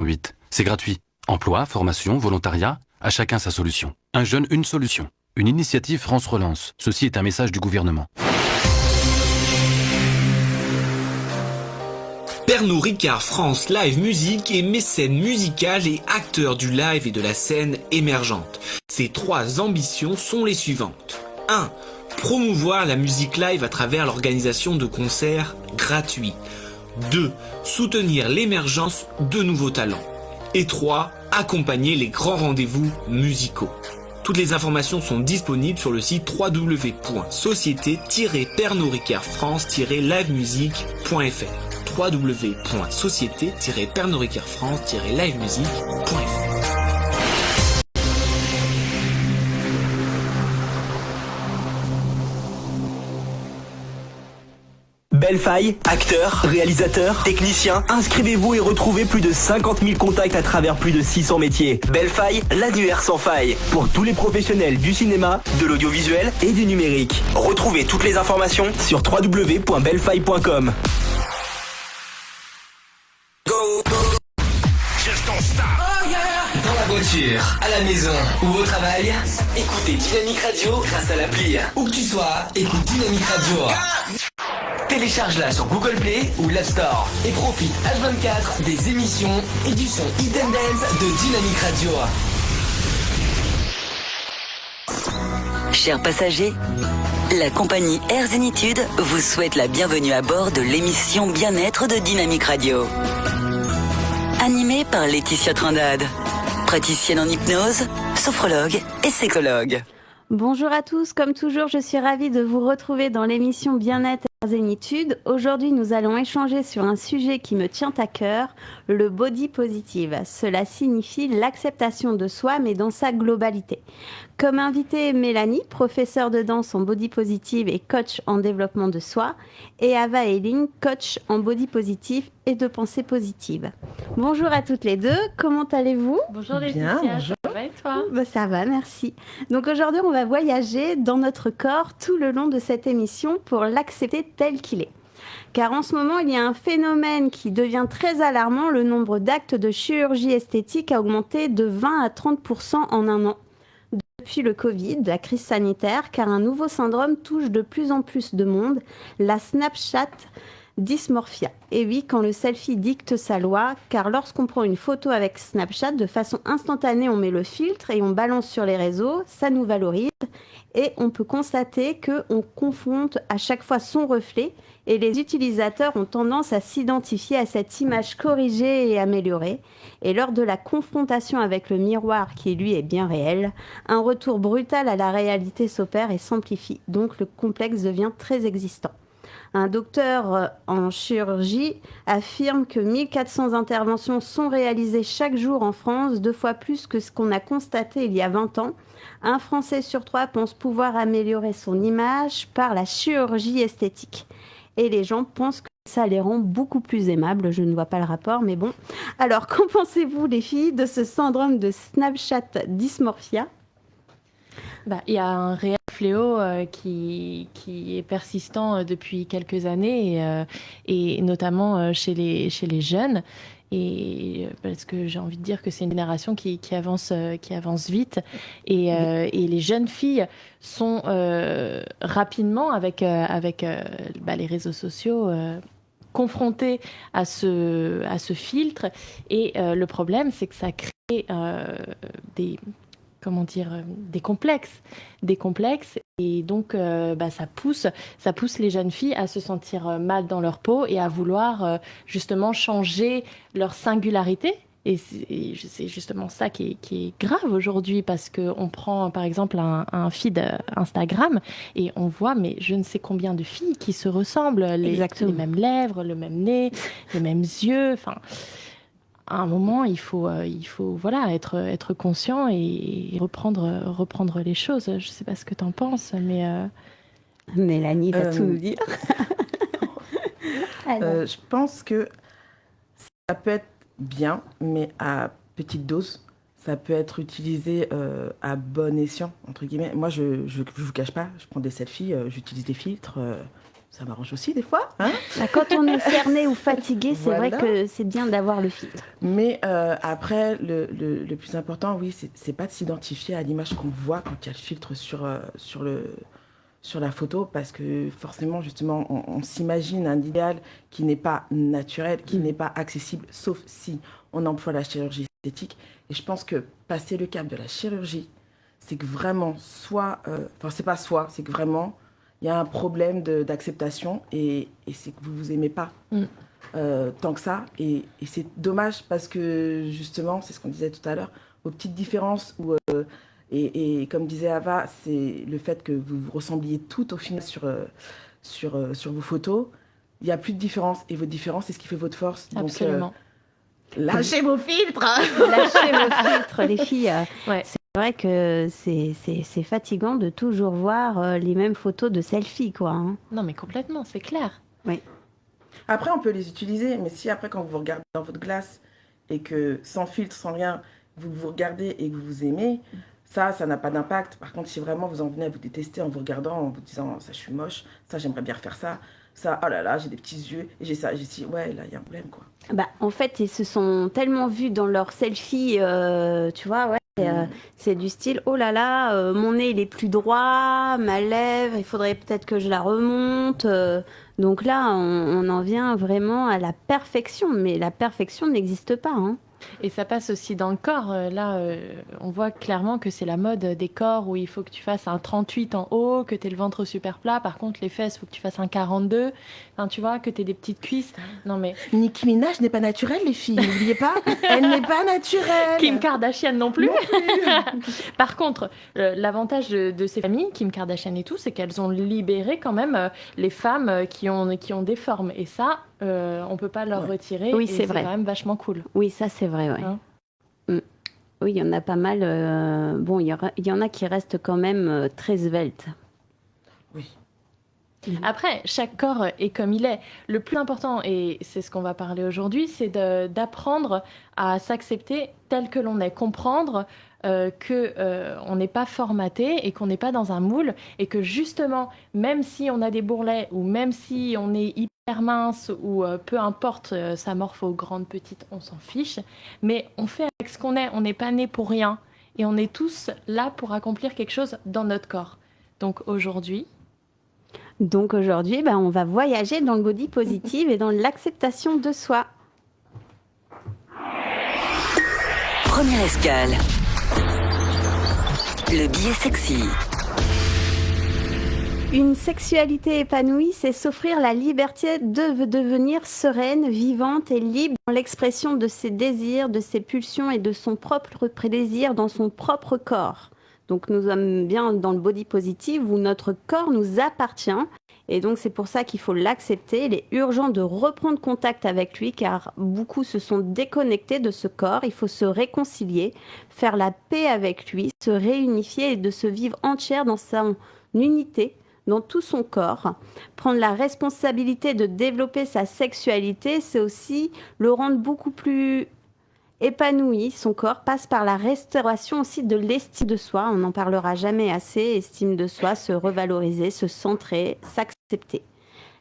08. C'est gratuit. Emploi, formation, volontariat, à chacun sa solution. Un jeune, une solution. Une initiative France Relance. Ceci est un message du gouvernement. Pernod Ricard France Live Music est mécène musical et acteur du live et de la scène émergente. Ses 3 ambitions sont les suivantes. 1. Promouvoir la musique live à travers l'organisation de concerts gratuits. 2. Soutenir l'émergence de nouveaux talents. Et 3. Accompagner les grands rendez-vous musicaux. Toutes les informations sont disponibles sur le site www.société-pernodricardfrance-livemusic.fr www.société-pernodricardfrance-livemusic.fr. Bellefaille, acteur, réalisateur, technicien, inscrivez-vous et retrouvez plus de 50 000 contacts à travers plus de 600 métiers. Bellefaille, l'annuaire sans faille. Pour tous les professionnels du cinéma, de l'audiovisuel et du numérique. Retrouvez toutes les informations sur www.bellefaille.com. Dans la voiture, à la maison ou au travail, écoutez Dynamique Radio grâce à l'appli. Où que tu sois, écoute Dynamique Radio. Télécharge-la sur Google Play ou l'App Store et profite H24 des émissions et du son Hidden Dance de Dynamique Radio. Chers passagers, la compagnie Air Zénitude vous souhaite la bienvenue à bord de l'émission Bien-être de Dynamique Radio. Animée par Laetitia Trindade, praticienne en hypnose, sophrologue et sexologue. Bonjour à tous, comme toujours, je suis ravie de vous retrouver dans l'émission Bien-être et Zénitude. Aujourd'hui, nous allons échanger sur un sujet qui me tient à cœur, le body positive. Cela signifie l'acceptation de soi, mais dans sa globalité. Comme invitée, Mélanie, professeure de danse en body positive et coach en développement de soi, et Ava Eiling, coach en body positif et de pensée positive. Bonjour à toutes les deux, comment allez-vous ? Bonjour Laetitia, ça va et toi ? Ça va, merci. Donc aujourd'hui, on va voyager dans notre corps tout le long de cette émission pour l'accepter tel qu'il est. Car en ce moment, il y a un phénomène qui devient très alarmant. Le nombre d'actes de chirurgie esthétique a augmenté de 20 à 30% en un an depuis le Covid, la crise sanitaire, car un nouveau syndrome touche de plus en plus de monde, la Snapchat dysmorphia. Et oui, quand le selfie dicte sa loi, car lorsqu'on prend une photo avec Snapchat, de façon instantanée, on met le filtre et on balance sur les réseaux, ça nous valorise et on peut constater qu'on confronte à chaque fois son reflet et les utilisateurs ont tendance à s'identifier à cette image corrigée et améliorée. Et lors de la confrontation avec le miroir, qui lui est bien réel, un retour brutal à la réalité s'opère et s'amplifie. Donc le complexe devient très existant. Un docteur en chirurgie affirme que 1400 interventions sont réalisées chaque jour en France, 2 fois plus que ce qu'on a constaté il y a 20 ans. Un Français sur 3 pense pouvoir améliorer son image par la chirurgie esthétique. Et les gens pensent que ça les rend beaucoup plus aimables. Je ne vois pas le rapport, mais bon. Alors, qu'en pensez-vous, les filles, de ce syndrome de Snapchat dysmorphia ? Il y a un réel fléau qui est persistant depuis quelques années et notamment chez les jeunes. Et parce que j'ai envie de dire que c'est une génération qui avance vite et les jeunes filles sont rapidement avec les réseaux sociaux confrontées à ce filtre et le problème c'est que ça crée des complexes et donc ça pousse les jeunes filles à se sentir mal dans leur peau et à vouloir justement changer leur singularité. Et c'est justement ça qui est grave aujourd'hui parce qu'on prend par exemple un feed Instagram et on voit mais je ne sais combien de filles qui se ressemblent, les mêmes lèvres, le même nez, les mêmes yeux, enfin... À un moment, il faut être conscient et reprendre les choses. Je ne sais pas ce que tu en penses, mais... Mélanie va tout nous dire. Je pense que ça peut être bien, mais à petite dose. Ça peut être utilisé à bon escient, entre guillemets. Moi, je ne vous cache pas, je prends des selfies, j'utilise des filtres. ça m'arrange aussi des fois. Hein. Bah, quand on est cerné ou fatigué, c'est vrai que c'est bien d'avoir le filtre. Mais après, le plus important, oui, c'est pas de s'identifier à l'image qu'on voit quand il y a le filtre sur la photo, parce que forcément, justement, on s'imagine un idéal qui n'est pas naturel, qui n'est pas accessible, sauf si on emploie la chirurgie esthétique. Et je pense que passer le cap de la chirurgie, c'est que vraiment, c'est que vraiment, il y a un problème d'acceptation et c'est que vous ne vous aimez pas tant que ça. Et c'est dommage parce que, justement, c'est ce qu'on disait tout à l'heure, aux petites différences et comme disait Ava, c'est le fait que vous vous ressembliez toutes au final sur vos photos. Il n'y a plus de différence. Et votre différence, c'est ce qui fait votre force. Absolument. Donc, lâchez vos filtres. Lâchez vos filtres, les filles. Ouais. C'est vrai que c'est fatigant de toujours voir les mêmes photos de selfie, quoi. Hein. Non, mais complètement, c'est clair. Oui. Après, on peut les utiliser, mais si après, quand vous regardez dans votre glace et que sans filtre, sans rien, vous vous regardez et que vous vous aimez, ça n'a pas d'impact. Par contre, si vraiment vous en venez à vous détester en vous regardant, en vous disant ça, je suis moche, ça, j'aimerais bien refaire ça, oh là là, j'ai des petits yeux, et j'ai ça, j'ai ci, ouais, là, il y a un problème, quoi. Bah, en fait, ils se sont tellement vus dans leur selfie, tu vois, ouais. C'est du style, oh là là, mon nez il est plus droit, ma lèvre, il faudrait peut-être que je la remonte. Donc là, on en vient vraiment à la perfection, mais la perfection n'existe pas. Hein. Et ça passe aussi dans le corps. Là, on voit clairement que c'est la mode des corps où il faut que tu fasses un 38 en haut, que tu aies le ventre super plat. Par contre, les fesses, il faut que tu fasses un 42. Enfin, tu vois, que tu aies des petites cuisses. Non, mais... Nicki Minaj n'est pas naturelle, les filles. N'oubliez pas, elle n'est pas naturelle. Kim Kardashian non plus. Par contre, l'avantage de ces familles, Kim Kardashian et tout, c'est qu'elles ont libéré quand même les femmes qui ont des formes. Et ça, on ne peut pas leur retirer. Oui, et c'est vrai. C'est quand même vachement cool. Oui, ça c'est vrai, ouais. Hein oui, il y en a pas mal. Bon, il y en a qui restent quand même très sveltes. Oui. Après, chaque corps est comme il est. Le plus important, et c'est ce qu'on va parler aujourd'hui, c'est d'apprendre à s'accepter tel que l'on est. Comprendre qu'on n'est pas formaté et qu'on n'est pas dans un moule et que justement, même si on a des bourrelets ou même si on est hyper mince ou peu importe sa morpho, grande, petite, on s'en fiche. Mais on fait avec ce qu'on est. On n'est pas né pour rien. Et on est tous là pour accomplir quelque chose dans notre corps. Donc aujourd'hui, on va voyager dans le body positive et dans l'acceptation de soi. Première escale. Le biais sexy. Une sexualité épanouie, c'est s'offrir la liberté de devenir sereine, vivante et libre dans l'expression de ses désirs, de ses pulsions et de son propre plaisir dans son propre corps. Donc nous sommes bien dans le body positive où notre corps nous appartient. Et donc c'est pour ça qu'il faut l'accepter. Il est urgent de reprendre contact avec lui car beaucoup se sont déconnectés de ce corps. Il faut se réconcilier, faire la paix avec lui, se réunifier et de se vivre entière dans son unité, dans tout son corps. Prendre la responsabilité de développer sa sexualité, c'est aussi le rendre beaucoup plus épanoui. Son corps passe par la restauration aussi de l'estime de soi. On n'en parlera jamais assez. Estime de soi, se revaloriser, se centrer, s'accepter.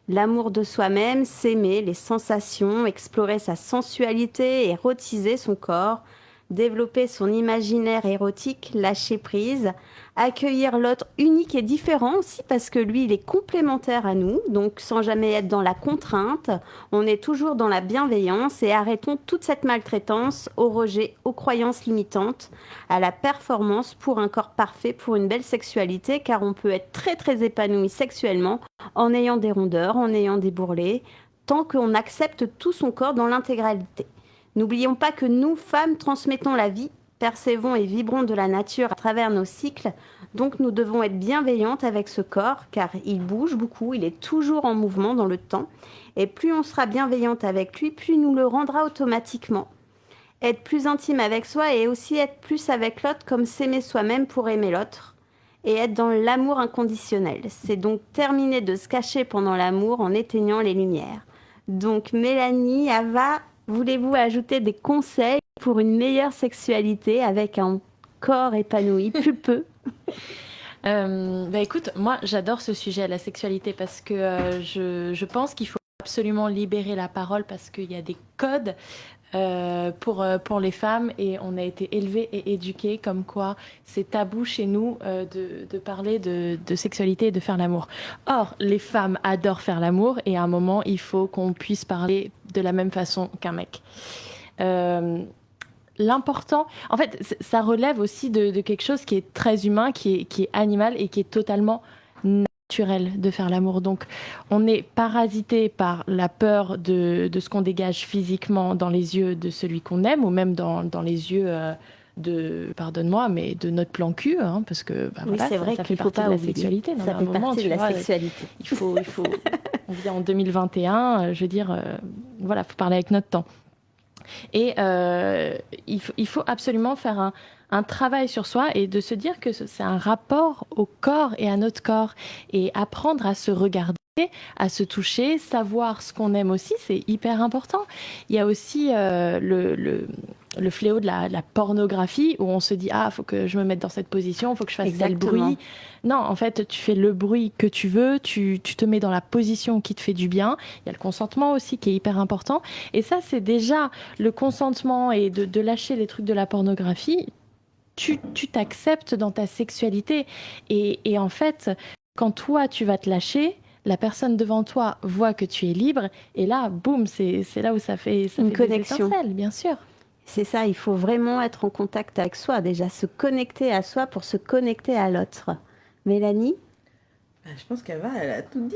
L'amour de soi-même, s'aimer, les sensations, explorer sa sensualité, érotiser son corps, développer son imaginaire érotique, lâcher prise, accueillir l'autre unique et différent aussi parce que lui, il est complémentaire à nous, donc sans jamais être dans la contrainte, on est toujours dans la bienveillance et arrêtons toute cette maltraitance au rejet, aux croyances limitantes, à la performance pour un corps parfait, pour une belle sexualité, car on peut être très très épanoui sexuellement en ayant des rondeurs, en ayant des bourrelets, tant qu'on accepte tout son corps dans l'intégralité. N'oublions pas que nous, femmes, transmettons la vie, percevons et vibrons de la nature à travers nos cycles. Donc nous devons être bienveillantes avec ce corps, car il bouge beaucoup, il est toujours en mouvement dans le temps. Et plus on sera bienveillante avec lui, plus il nous le rendra automatiquement. Être plus intime avec soi et aussi être plus avec l'autre, comme s'aimer soi-même pour aimer l'autre. Et être dans l'amour inconditionnel. C'est donc terminer de se cacher pendant l'amour en éteignant les lumières. Donc Mélanie, Ava, voulez-vous ajouter des conseils pour une meilleure sexualité avec un corps épanoui, pulpeux ? Écoute, moi j'adore ce sujet, la sexualité, parce que je pense qu'il faut absolument libérer la parole parce qu'il y a des codes pour les femmes et on a été élevés et éduqués comme quoi c'est tabou chez nous de parler de sexualité et de faire l'amour. Or, les femmes adorent faire l'amour et à un moment, il faut qu'on puisse parler de la même façon qu'un mec. L'important, en fait, ça relève aussi de quelque chose qui est très humain, qui est animal et qui est totalement naturel de faire l'amour. Donc, on est parasité par la peur de ce qu'on dégage physiquement dans les yeux de celui qu'on aime ou même dans les yeux pardonne-moi, mais de notre plan cul, hein, parce que oui, voilà, c'est vrai ça fait qu'il faut partie pas de la oublier. sexualité. Non, Ça à un fait moment, partie de la vois, sexualité. Il faut on vit en 2021, je veux dire, voilà, faut parler avec notre temps. Et il faut absolument faire un travail sur soi et de se dire que c'est un rapport au corps et à notre corps et apprendre à se regarder, à se toucher, savoir ce qu'on aime aussi, c'est hyper important. Il y a aussi le fléau de la pornographie où on se dit faut que je me mette dans cette position, faut que je fasse tel bruit. Non, en fait, tu fais le bruit que tu veux, tu te mets dans la position qui te fait du bien. Il y a le consentement aussi qui est hyper important. Et ça, c'est déjà le consentement et de lâcher les trucs de la pornographie. Tu t'acceptes dans ta sexualité. Et en fait, quand toi, tu vas te lâcher, la personne devant toi voit que tu es libre. Et là, boum, c'est là où ça fait une des connexion. étincelles, bien sûr. C'est ça, il faut vraiment être en contact avec soi, déjà se connecter à soi pour se connecter à l'autre. Mélanie ? Je pense qu'Ava, elle a tout dit.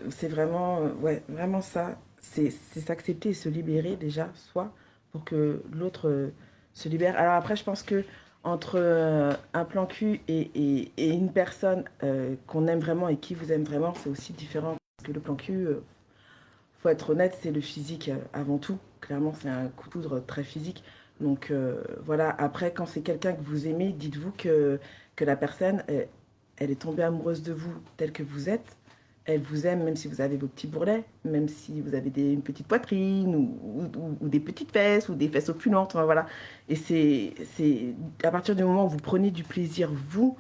C'est vraiment, vraiment ça. C'est s'accepter et se libérer déjà, soi, pour que l'autre se libère. Alors après, je pense que entre un plan cul et une personne qu'on aime vraiment et qui vous aime vraiment, c'est aussi différent. Parce que le plan cul, faut être honnête, c'est le physique avant tout. Clairement, c'est un coup de foudre très physique. Donc voilà, après, quand c'est quelqu'un que vous aimez, dites-vous que la personne, elle est tombée amoureuse de vous tel que vous êtes. Elle vous aime même si vous avez vos petits bourrelets, même si vous avez une petite poitrine ou des petites fesses ou des fesses opulentes. Voilà. Et c'est à partir du moment où vous prenez du plaisir, vous,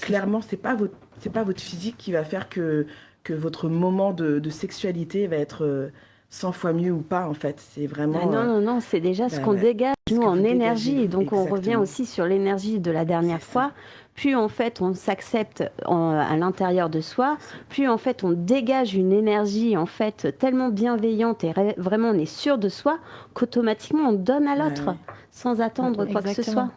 clairement, c'est pas votre physique qui va faire que votre moment de sexualité va être 100 fois mieux ou pas, en fait. C'est vraiment... non, c'est déjà ce qu'on dégage, nous, en énergie. Et donc, exactement. on revient aussi sur l'énergie de la dernière fois. Plus, en fait, on s'accepte à l'intérieur de soi, plus, en fait, on dégage une énergie, en fait, tellement bienveillante et vraiment, on est sûr de soi qu'automatiquement, on donne à l'autre sans attendre quoi que ce soit.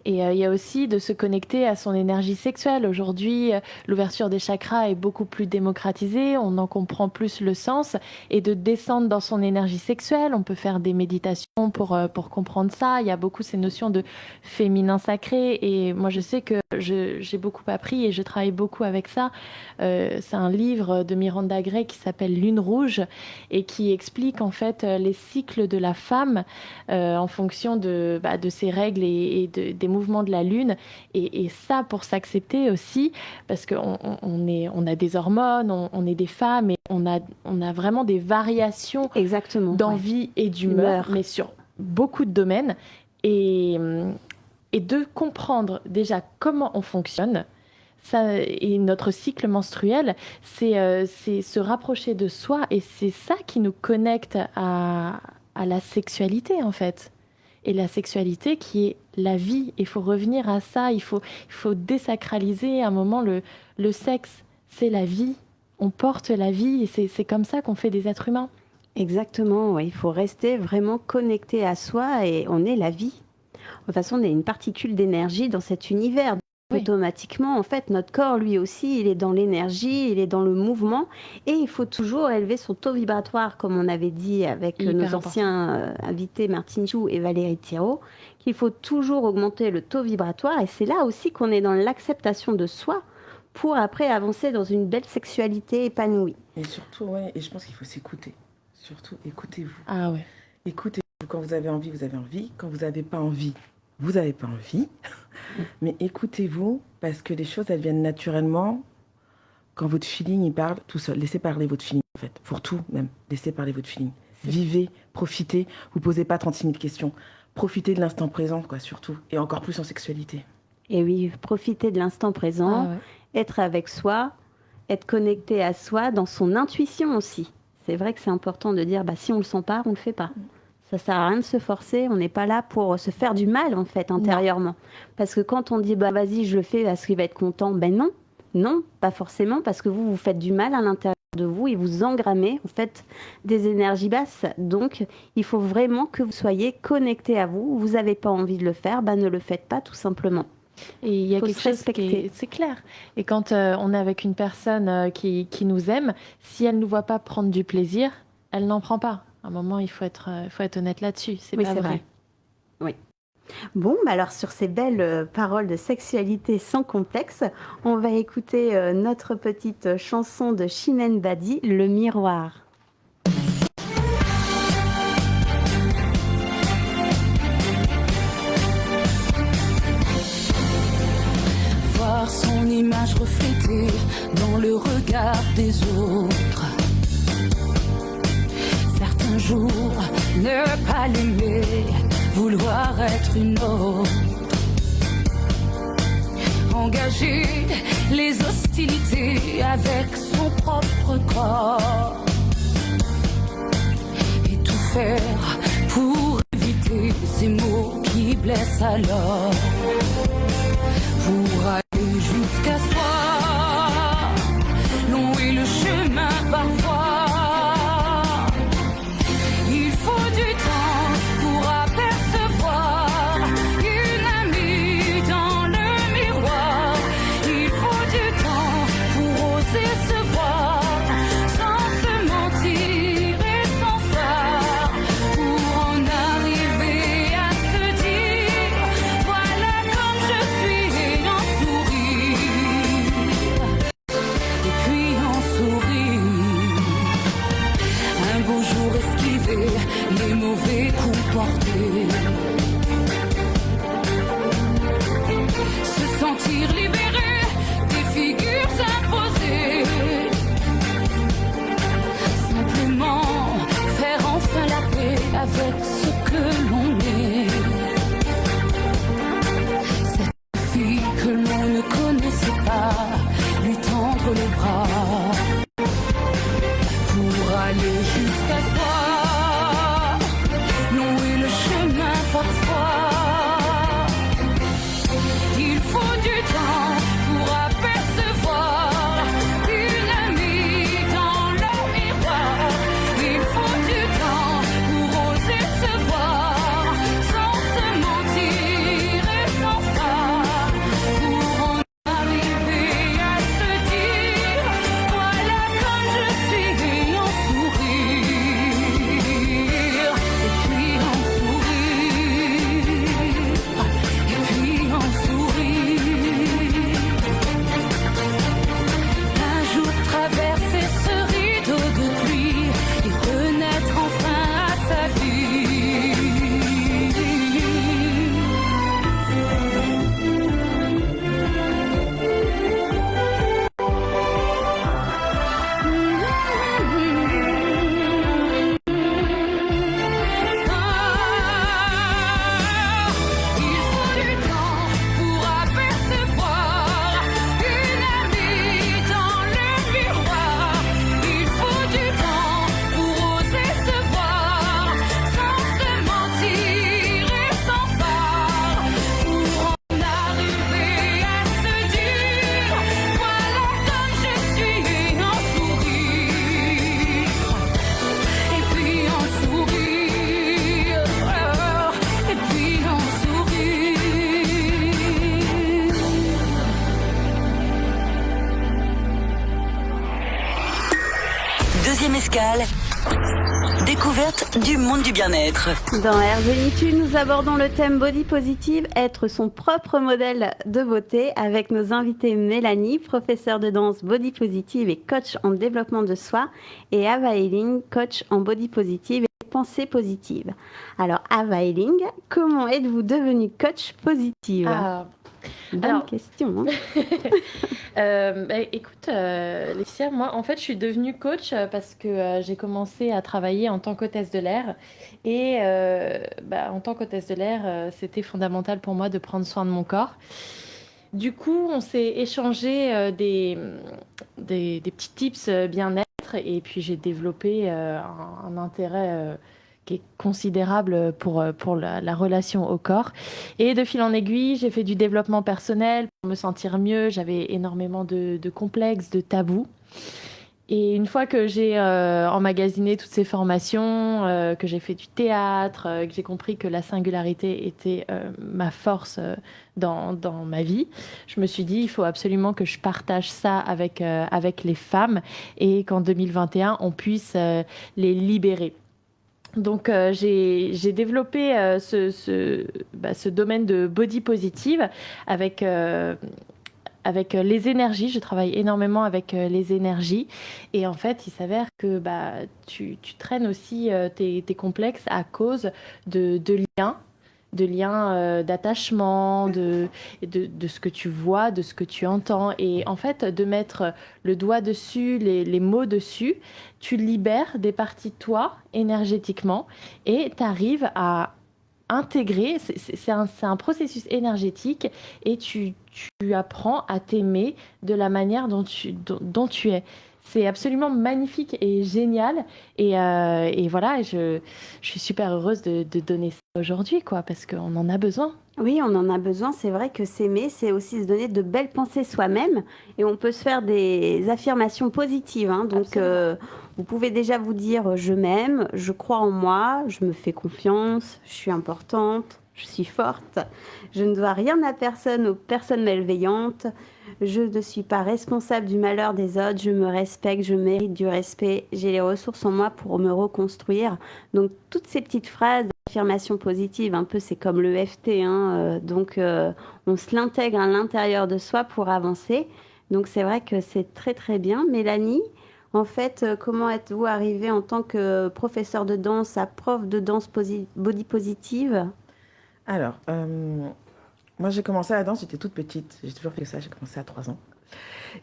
Et il y a aussi de se connecter à son énergie sexuelle. Aujourd'hui, l'ouverture des chakras est beaucoup plus démocratisée, on en comprend plus le sens, et de descendre dans son énergie sexuelle. On peut faire des méditations pour comprendre ça. Il y a beaucoup ces notions de féminin sacré, et moi je sais que j'ai beaucoup appris et je travaille beaucoup avec ça. C'est un livre de Miranda Gray qui s'appelle Lune rouge et qui explique en fait les cycles de la femme en fonction de ses règles et des mouvements de la lune, et ça pour s'accepter aussi, parce qu'on a des hormones, on est des femmes et on a vraiment des variations d'envie et d'humeur, mais sur beaucoup de domaines, et de comprendre déjà comment on fonctionne. Ça, et notre cycle menstruel, c'est se rapprocher de soi, et c'est ça qui nous connecte à la sexualité en fait. Et la sexualité qui est la vie. Il faut revenir à ça, il faut désacraliser un moment le sexe. C'est la vie, on porte la vie, et c'est comme ça qu'on fait des êtres humains. Exactement, ouais. Il faut rester vraiment connecté à soi, et on est la vie. De toute façon, on est une particule d'énergie dans cet univers. Automatiquement, en fait, notre corps, lui aussi, il est dans l'énergie, il est dans le mouvement, et il faut toujours élever son taux vibratoire, comme on avait dit avec nos anciens invités Martine Joux et Valérie Thiraud, qu'il faut toujours augmenter le taux vibratoire, et c'est là aussi qu'on est dans l'acceptation de soi pour après avancer dans une belle sexualité épanouie. Et surtout, et je pense qu'il faut s'écouter. Surtout, écoutez-vous. Ah ouais. Écoutez-vous. Quand vous avez envie, vous avez envie. Quand vous n'avez pas envie, vous n'avez pas envie. Mais écoutez-vous, parce que les choses, elles viennent naturellement quand votre feeling, il parle tout seul. Laissez parler votre feeling, en fait. Pour tout, même. Laissez parler votre feeling. Vivez, profitez. Vous ne posez pas 36 000 questions. Profitez de l'instant présent, quoi, surtout. Et encore plus en sexualité. Et oui, profiter de l'instant présent, être avec soi, être connecté à soi, dans son intuition aussi. C'est vrai que c'est important de dire, si on ne le sent pas, on ne le fait pas. Ça sert à rien de se forcer, on n'est pas là pour se faire du mal, en fait, intérieurement. Non. Parce que quand on dit, vas-y, je le fais parce qu'il va être content, non. Non, pas forcément, parce que vous faites du mal à l'intérieur de vous et vous engrammez, vous faites des énergies basses. Donc, il faut vraiment que vous soyez connecté à vous. Vous n'avez pas envie de le faire, ne le faites pas, tout simplement. Et il y a quelque chose c'est clair. Et quand on est avec une personne qui nous aime, si elle ne nous voit pas prendre du plaisir, elle n'en prend pas. À un moment, il faut être honnête là-dessus. C'est pas vrai. Oui. Bon, alors sur ces belles paroles de sexualité sans complexe, on va écouter notre petite chanson de Chimène Badi, Le Miroir. Voir son image reflétée dans le regard des autres. Certains jours, ne pas l'aimer, vouloir être une autre. Engager les hostilités avec son propre corps. Et tout faire pour éviter ces mots qui blessent alors. Pour aller jusqu'à soi, long est le chemin parfois. Il faut du temps pour apercevoir une amie dans le miroir. Il faut du temps pour oser se voir sans se mentir et sans phare. Pour en arriver à se dire, voilà comme je suis et en sourire. Et puis en sourire. Un beau jour esquiver les mauvais coups portés. Se sentir libéré des figures imposées. Simplement faire enfin la paix avec ce que l'on est. Cette fille que l'on ne connaissait pas, lui tendre les bras. Pour aller jusqu'à soi, long est le chemin parfois. Il faut du temps pour apercevoir une amie dans le miroir. Il faut du temps pour oser se voir sans se mentir et sans phare. Pour en arriver à se dire, voilà comme je suis et en sourire. Et puis en sourire. Et puis en sourire. Un jour traverser ce rideau de pluie et renaître enfin à sa vie. Il faut du temps pour apercevoir une amie dans le miroir. Il faut du temps pour oser se voir sans se mentir et sans phare. Pour en arriver à se dire, voilà comme je suis et en sourire. Et puis en sourire. Et puis en sourire. Deuxième escale, découverte du monde du bien-être. Dans Air Zénitude, nous abordons le thème Body Positive, être son propre modèle de beauté, avec nos invités Mélanie, professeure de danse Body Positive et coach en développement de soi, et Ava Eiling, coach en Body Positive et pensée positive. Alors Ava Eiling, comment êtes-vous devenue coach positive? Bonne question. Écoute, Laetitia, moi, en fait, je suis devenue coach parce que j'ai commencé à travailler en tant qu'hôtesse de l'air. Et en tant qu'hôtesse de l'air, c'était fondamental pour moi de prendre soin de mon corps. du coup, on s'est échangé des petits tips bien-être et puis j'ai développé un intérêt qui est considérable pour la relation au corps. Et de fil en aiguille, j'ai fait du développement personnel pour me sentir mieux. J'avais énormément de complexes, de tabous. Et une fois que j'ai emmagasiné toutes ces formations, que j'ai fait du théâtre, que j'ai compris que la singularité était ma force dans ma vie, je me suis dit, il faut absolument que je partage ça avec les femmes et qu'en 2021, on puisse les libérer. Donc, j'ai développé ce domaine de body positive avec les énergies. Je travaille énormément avec les énergies. Et en fait, il s'avère que tu traînes aussi tes complexes à cause de liens d'attachement, de ce que tu vois, de ce que tu entends. Et en fait, de mettre le doigt dessus, les mots dessus, tu libères des parties de toi énergétiquement et tu arrives à intégrer, c'est un processus énergétique et tu apprends à t'aimer de la manière dont tu es. C'est absolument magnifique et génial. Et voilà, je suis super heureuse de donner ça aujourd'hui, quoi, parce qu'on en a besoin. Oui, on en a besoin. C'est vrai que s'aimer, c'est aussi se donner de belles pensées soi-même. Et on peut se faire des affirmations positives. Hein. Donc, vous pouvez déjà vous dire « je m'aime, je crois en moi, je me fais confiance, je suis importante, je suis forte, je ne dois rien à personne, aux personnes malveillantes, je ne suis pas responsable du malheur des autres, je me respecte, je mérite du respect, j'ai les ressources en moi pour me reconstruire. » Donc, toutes ces petites phrases d'affirmation positive, un peu, c'est comme le FT. Hein, donc, on se l'intègre à l'intérieur de soi pour avancer. Donc, c'est vrai que c'est très, très bien. Mélanie, en fait, comment êtes-vous arrivée en tant que professeur de danse à prof de danse body positive ? Alors, moi, j'ai commencé la danse, j'étais toute petite. J'ai toujours fait ça, j'ai commencé à 3 ans.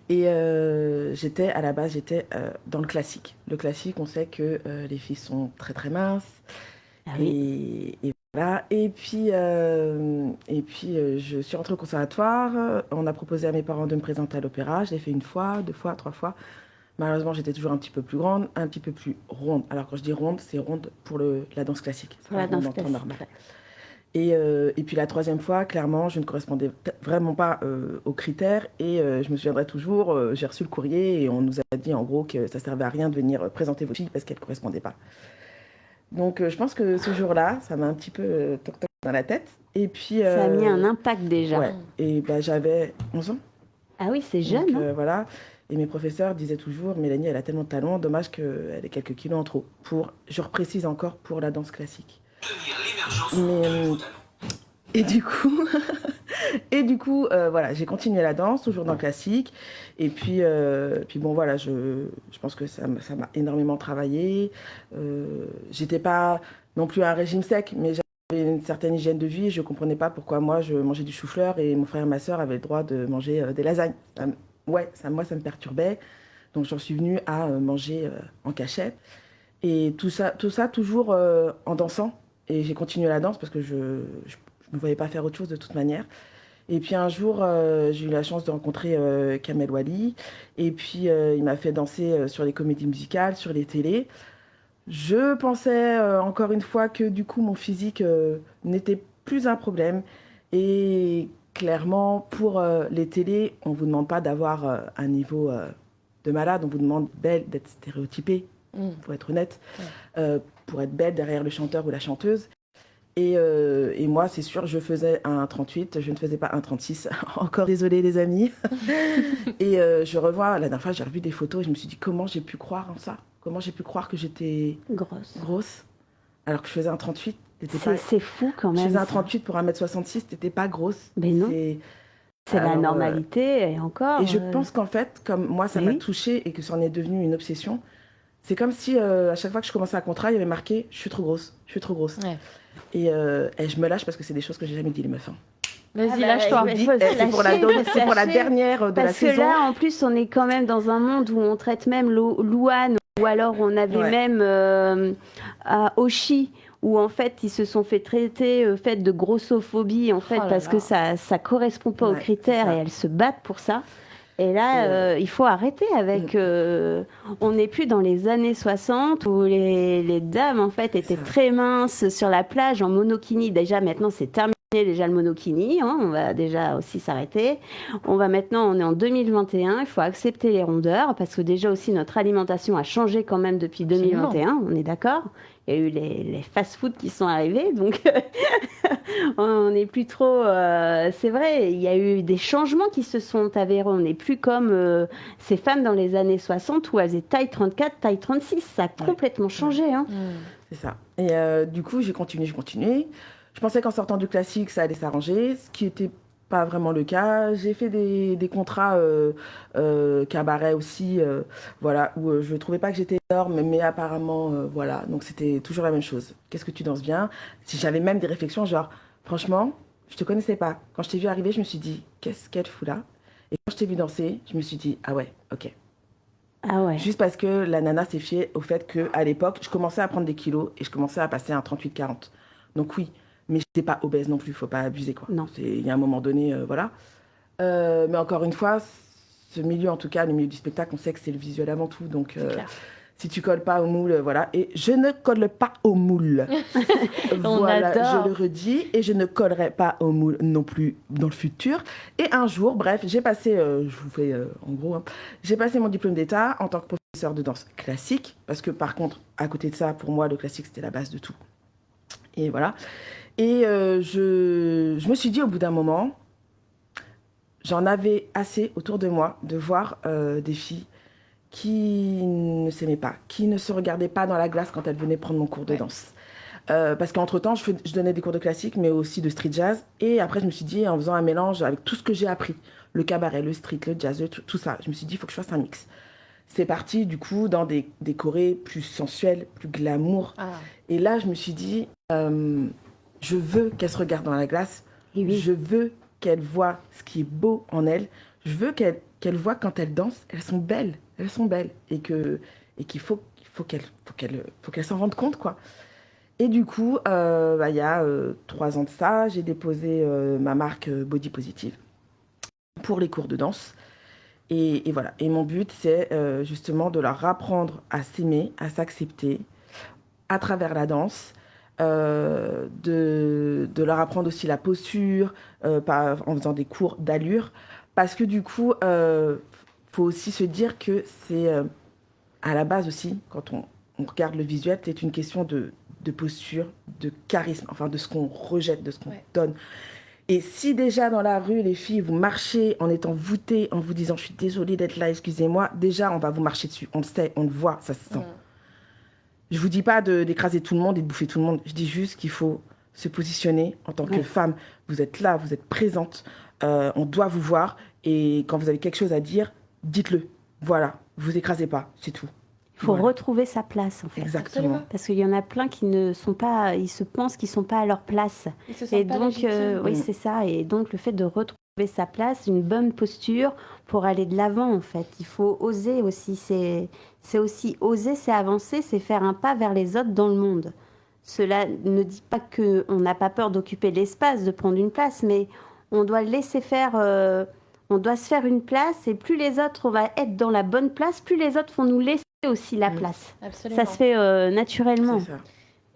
Et à la base, j'étais dans le classique. Le classique, on sait que les filles sont très, très minces. Ah oui. Et voilà. Et puis, je suis rentrée au conservatoire. On a proposé à mes parents de me présenter à l'opéra. Je l'ai fait 1 fois, 2 fois, 3 fois. Malheureusement, j'étais toujours un petit peu plus grande, un petit peu plus ronde. Alors, quand je dis ronde, c'est ronde pour la danse classique. Pour la danse classique. Normal. Et puis la 3e fois, clairement, je ne correspondais vraiment pas aux critères. Et je me souviendrai toujours, j'ai reçu le courrier et on nous a dit en gros que ça ne servait à rien de venir présenter vos filles parce qu'elles ne correspondaient pas. Donc je pense que ce jour-là, ça m'a un petit peu toc-toc dans la tête. Et puis, ça a mis un impact déjà. Ouais. Et j'avais 11 ans. Ah oui, c'est jeune. Donc, hein. voilà. Et mes professeurs disaient toujours, Mélanie, elle a tellement de talent, dommage qu'elle ait quelques kilos en trop. Je reprécise encore, pour la danse classique. Et du coup, voilà, j'ai continué la danse, toujours dans le classique. Et puis bon, voilà, je pense que ça m'a énormément travaillé. J'étais pas non plus à un régime sec, mais j'avais une certaine hygiène de vie. Je comprenais pas pourquoi moi, je mangeais du chou-fleur et mon frère et ma sœur avaient le droit de manger des lasagnes. Moi, ça me perturbait. Donc, j'en suis venue à manger en cachette. Et tout ça toujours en dansant. Et j'ai continué la danse parce que je ne me voyais pas faire autre chose de toute manière. Et puis un jour, j'ai eu la chance de rencontrer Kamel Wally. Et puis, il m'a fait danser sur les comédies musicales, sur les télés. Je pensais encore une fois que du coup, mon physique n'était plus un problème. Et clairement, pour les télés, on ne vous demande pas d'avoir un niveau de malade. On vous demande d'être stéréotypé, pour être honnête. Ouais. Pour être belle derrière le chanteur ou la chanteuse. Et moi, c'est sûr, je faisais un 38, je ne faisais pas un 36. Encore désolée, les amis. Et je revois, la dernière fois, j'ai revu des photos et je me suis dit, comment j'ai pu croire en ça ? Comment j'ai pu croire que j'étais grosse alors que je faisais un 38 ? C'est fou quand même. Je faisais un 38 pour 1m66, t'étais pas grosse. Mais non. C'est la normalité et encore. Et je pense qu'en fait, comme moi, ça m'a touchée et que ça en est devenu une obsession, c'est comme si à chaque fois que je commençais un contrat, il y avait marqué « je suis trop grosse, je suis trop grosse ouais. ». Et je me lâche parce que c'est des choses que j'ai jamais dit, les meufs. Vas-y, lâche-toi. C'est pour la dernière de la saison. Parce que là, en plus, on est quand même dans un monde où on traite même Louane, ou alors on avait même Oshi, où en fait ils se sont fait traiter fait de grossophobie en fait Oh là parce là. que ça correspond pas aux Ouais, c'est critères ça. et elles se battent pour ça. Et là, il faut arrêter avec. On n'est plus dans les années 60 où les dames en fait étaient ça. très minces sur la plage en monokini. Déjà maintenant c'est terminé déjà le monokini. Hein, on va déjà aussi s'arrêter. On est en 2021. Il faut accepter les rondeurs parce que déjà aussi notre alimentation a changé quand même depuis 2021. On est d'accord. Il y a eu les fast-food qui sont arrivés, donc on n'est plus trop. C'est vrai, il y a eu des changements qui se sont avérés. On n'est plus comme ces femmes dans les années 60 où elles étaient taille 34, taille 36. Ça a complètement changé. Hein. C'est ça. Et du coup, j'ai continué. Je pensais qu'en sortant du classique, ça allait s'arranger, ce qui n'était pas vraiment le cas. J'ai fait des contrats cabaret aussi, voilà, où je ne trouvais pas que j'étais énorme, mais apparemment, voilà. Donc, c'était toujours la même chose. Qu'est-ce que tu danses bien? J'avais même des réflexions genre, franchement, je ne te connaissais pas. Quand je t'ai vu arriver, je me suis dit, qu'est-ce qu'elle fout là? Et quand je t'ai vu danser, je me suis dit, ah ouais, ok. Ah ouais. Juste parce que la nana s'est fiée au fait qu'à l'époque, je commençais à prendre des kilos et je commençais à passer un 38-40. Donc oui, mais je n'étais pas obèse non plus, faut pas abuser quoi. Non. Il y a un moment donné, voilà. Mais encore une fois, ce milieu, en tout cas, le milieu du spectacle, on sait que c'est le visuel avant tout. Donc clair. si tu colles pas au moule, voilà. Et je ne colle pas au moule. Voilà, adore. je le redis. Et je ne collerai pas au moule non plus dans le futur. Et un jour, bref, j'ai passé, je vous fais en gros, hein, j'ai passé mon diplôme d'État en tant que professeur de danse classique. Parce que par contre, à côté de ça, pour moi, le classique, c'était la base de tout. Et voilà. Et je me suis dit au bout d'un moment, j'en avais assez autour de moi de voir des filles qui ne s'aimaient pas, qui ne se regardaient pas dans la glace quand elles venaient prendre mon cours de danse. Parce qu'entre-temps, je donnais des cours de classique, mais aussi de street jazz. Et après, je me suis dit, en faisant un mélange avec tout ce que j'ai appris, le cabaret, le street, le jazz, tout ça, je me suis dit, il faut que je fasse un mix. C'est parti, du coup, dans des chorés plus sensuels, plus glamour. Ah. Et là, je me suis dit, je veux qu'elle se regarde dans la glace. Et oui. Je veux qu'elle voit ce qui est beau en elle. Je veux qu'elle voit quand elles dansent, elles sont belles. Elles sont belles. Et qu'il faut qu'elle s'en rende compte, quoi. Et du coup, il y a 3 ans de ça, j'ai déposé ma marque Body Positive pour les cours de danse. Et voilà. Et mon but, c'est justement de leur apprendre à s'aimer, à s'accepter à travers la danse, de leur apprendre aussi la posture, en faisant des cours d'allure. Parce que du coup, faut aussi se dire que c'est à la base aussi, quand on regarde le visuel, c'est une question de posture, de charisme, enfin de ce qu'on rejette, de ce qu'on donne. Et si déjà dans la rue, les filles, vous marchez en étant voûtées, en vous disant « je suis désolée d'être là, excusez-moi », déjà on va vous marcher dessus, on le sait, on le voit, ça se sent. Je vous dis pas d'écraser tout le monde et de bouffer tout le monde, je dis juste qu'il faut se positionner en tant que femme. Vous êtes là, vous êtes présente, on doit vous voir, et quand vous avez quelque chose à dire, dites-le. Voilà, vous écrasez pas, c'est tout. Il faut Voilà. retrouver sa place, en fait. Exactement. Parce qu'il y en a plein qui ne sont pas, ils se pensent qu'ils sont pas à leur place. Ils se sentent Et pas donc, légitimes. oui, c'est ça. Et donc, le fait de retrouver sa place, une bonne posture pour aller de l'avant, en fait. Il faut oser aussi. C'est aussi oser, c'est avancer, c'est faire un pas vers les autres dans le monde. Cela ne dit pas qu'on n'a pas peur d'occuper l'espace, de prendre une place, mais on doit laisser faire. On doit se faire une place, et plus les autres, on va être dans la bonne place, plus les autres vont nous laisser aussi la place. Absolument. Ça se fait naturellement. C'est ça.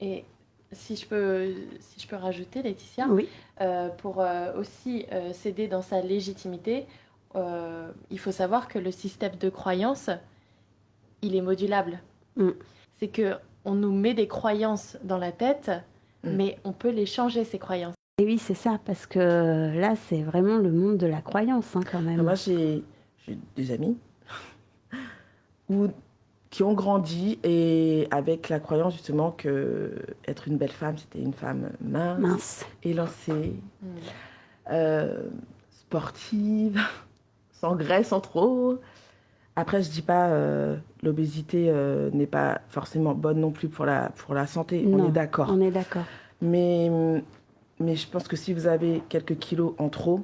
Et si je peux rajouter, Laetitia, Oui. pour aussi s'aider dans sa légitimité, il faut savoir que le système de croyance, il est modulable. C'est que on nous met des croyances dans la tête, mais on peut les changer, ces croyances. Et oui, c'est ça, parce que là, c'est vraiment le monde de la croyance, hein, quand même. Moi, j'ai des amis qui ont grandi et avec la croyance justement que être une belle femme, c'était une femme mince. Élancée, sportive, sans graisse, sans trop. Après, je dis pas l'obésité n'est pas forcément bonne non plus pour la santé. Non, on est d'accord. On est d'accord. Mais je pense que si vous avez quelques kilos en trop,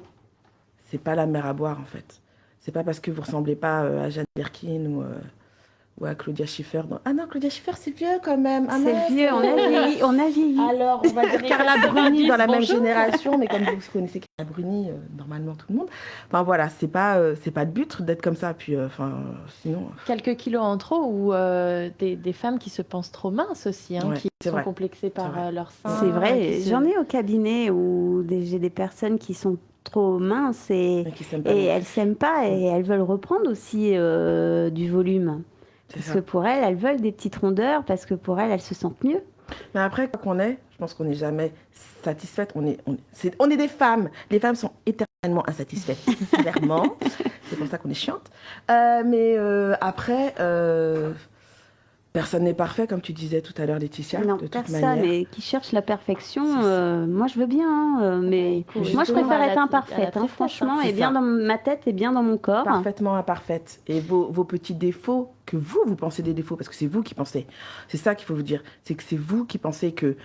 c'est pas la mer à boire en fait. C'est pas parce que vous ressemblez pas à Jeanne Birkin ou à Claudia Schiffer. Ah non, Claudia Schiffer, c'est vieux quand même. Ah, mince. C'est vieux, on a vieilli. Alors, on va donner Carla Bruni dans la même bonjour. génération, mais comme vous connaissez Carla Bruni, normalement tout le monde. Enfin voilà, c'est pas de but d'être comme ça. Puis sinon. Quelques kilos en trop ou des femmes qui se pensent trop minces aussi, hein, Ouais, qui c'est sont vrai. complexées par C'est vrai. leur sein. C'est vrai, qui se- j'en ai au cabinet où j'ai des personnes qui sont trop minces et, Mais qui s'aiment pas. et non plus. elles s'aiment pas et elles veulent reprendre aussi du volume. C'est Parce ça. que pour elles veulent des petites rondeurs parce que pour elles se sentent mieux. Mais après, quoi qu'on est, je pense qu'on n'est jamais satisfaite. On est des femmes. Les femmes sont éternellement insatisfaites, clairement. C'est pour ça qu'on est chiante. Mais après, personne n'est parfait, comme tu disais tout à l'heure, Laetitia. Non, de toute personne, manière. mais qui cherche la perfection, C'est ça. moi je veux bien, hein, mais Cool. moi je Justement, préfère à être la imparfaite, tristesse, franchement, hein. et C'est bien ça. dans ma tête et bien dans mon corps. Parfaitement imparfaite. Et vos petits défauts, que vous pensez des défauts, parce que c'est vous qui pensez. C'est ça qu'il faut vous dire. C'est que c'est vous qui pensez que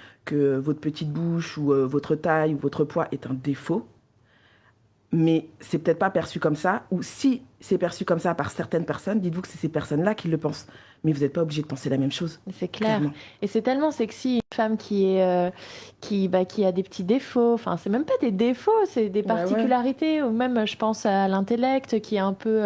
votre petite bouche ou votre taille ou votre poids est un défaut. Mais c'est peut-être pas perçu comme ça. Ou si c'est perçu comme ça par certaines personnes, dites-vous que c'est ces personnes-là qui le pensent. Mais vous n'êtes pas obligé de penser la même chose. C'est clair. Clairement. Et c'est tellement sexy une femme qui a des petits défauts. Enfin, c'est même pas des défauts, c'est des Ouais, ouais. particularités. Ou même, je pense à l'intellect qui est un peu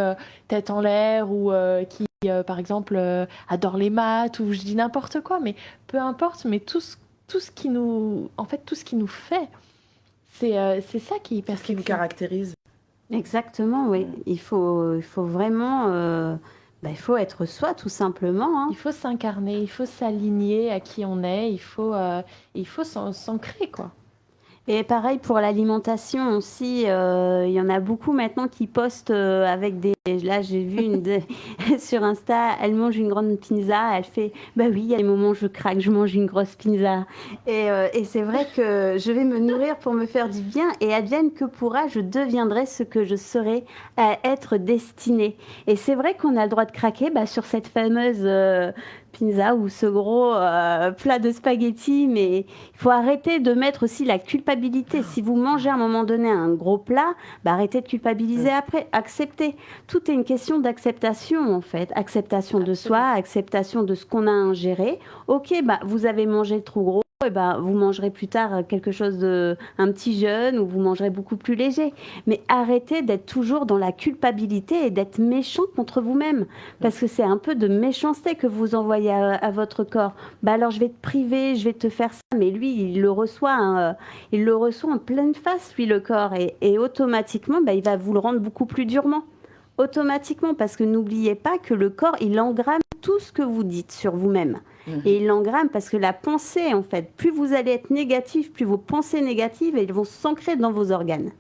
tête en l'air ou qui, par exemple, adore les maths ou je dis n'importe quoi. Mais peu importe. Mais tout ce qui nous, en fait, tout ce qui nous fait, c'est ça qui est hyper Ce qui vous sexy. caractérise. Exactement, oui. Il faut vraiment, il faut être soi tout simplement, hein. Il faut s'incarner, il faut s'aligner à qui on est, il faut s'ancrer, quoi. Et pareil pour l'alimentation aussi, il y en a beaucoup maintenant qui postent avec des... Là, j'ai vu sur Insta, elle mange une grande pizza, elle fait « Bah oui, il y a des moments où je craque, je mange une grosse pizza. » Et c'est vrai que je vais me nourrir pour me faire du bien et advienne que pourra, je deviendrai ce que je serai à être destinée. Et c'est vrai qu'on a le droit de craquer sur cette fameuse... pizza ou ce gros plat de spaghettis, mais il faut arrêter de mettre aussi la culpabilité. Si vous mangez à un moment donné un gros plat, arrêtez de culpabiliser après, acceptez. Tout est une question d'acceptation en fait, acceptation de soi, acceptation de ce qu'on a ingéré. Ok, vous avez mangé trop gros, vous mangerez plus tard quelque chose un petit jeune ou vous mangerez beaucoup plus léger. Mais arrêtez d'être toujours dans la culpabilité et d'être méchant contre vous-même. Parce que c'est un peu de méchanceté que vous envoyez à votre corps. Alors je vais te priver, je vais te faire ça. Mais lui, il le reçoit en pleine face, lui, le corps. Et automatiquement, il va vous le rendre beaucoup plus durement. Automatiquement, parce que n'oubliez pas que le corps, il engramme tout ce que vous dites sur vous-même. Et il l'engramme parce que la pensée, en fait, plus vous allez être négatif, plus vos pensées négatives, elles vont s'ancrer dans vos organes.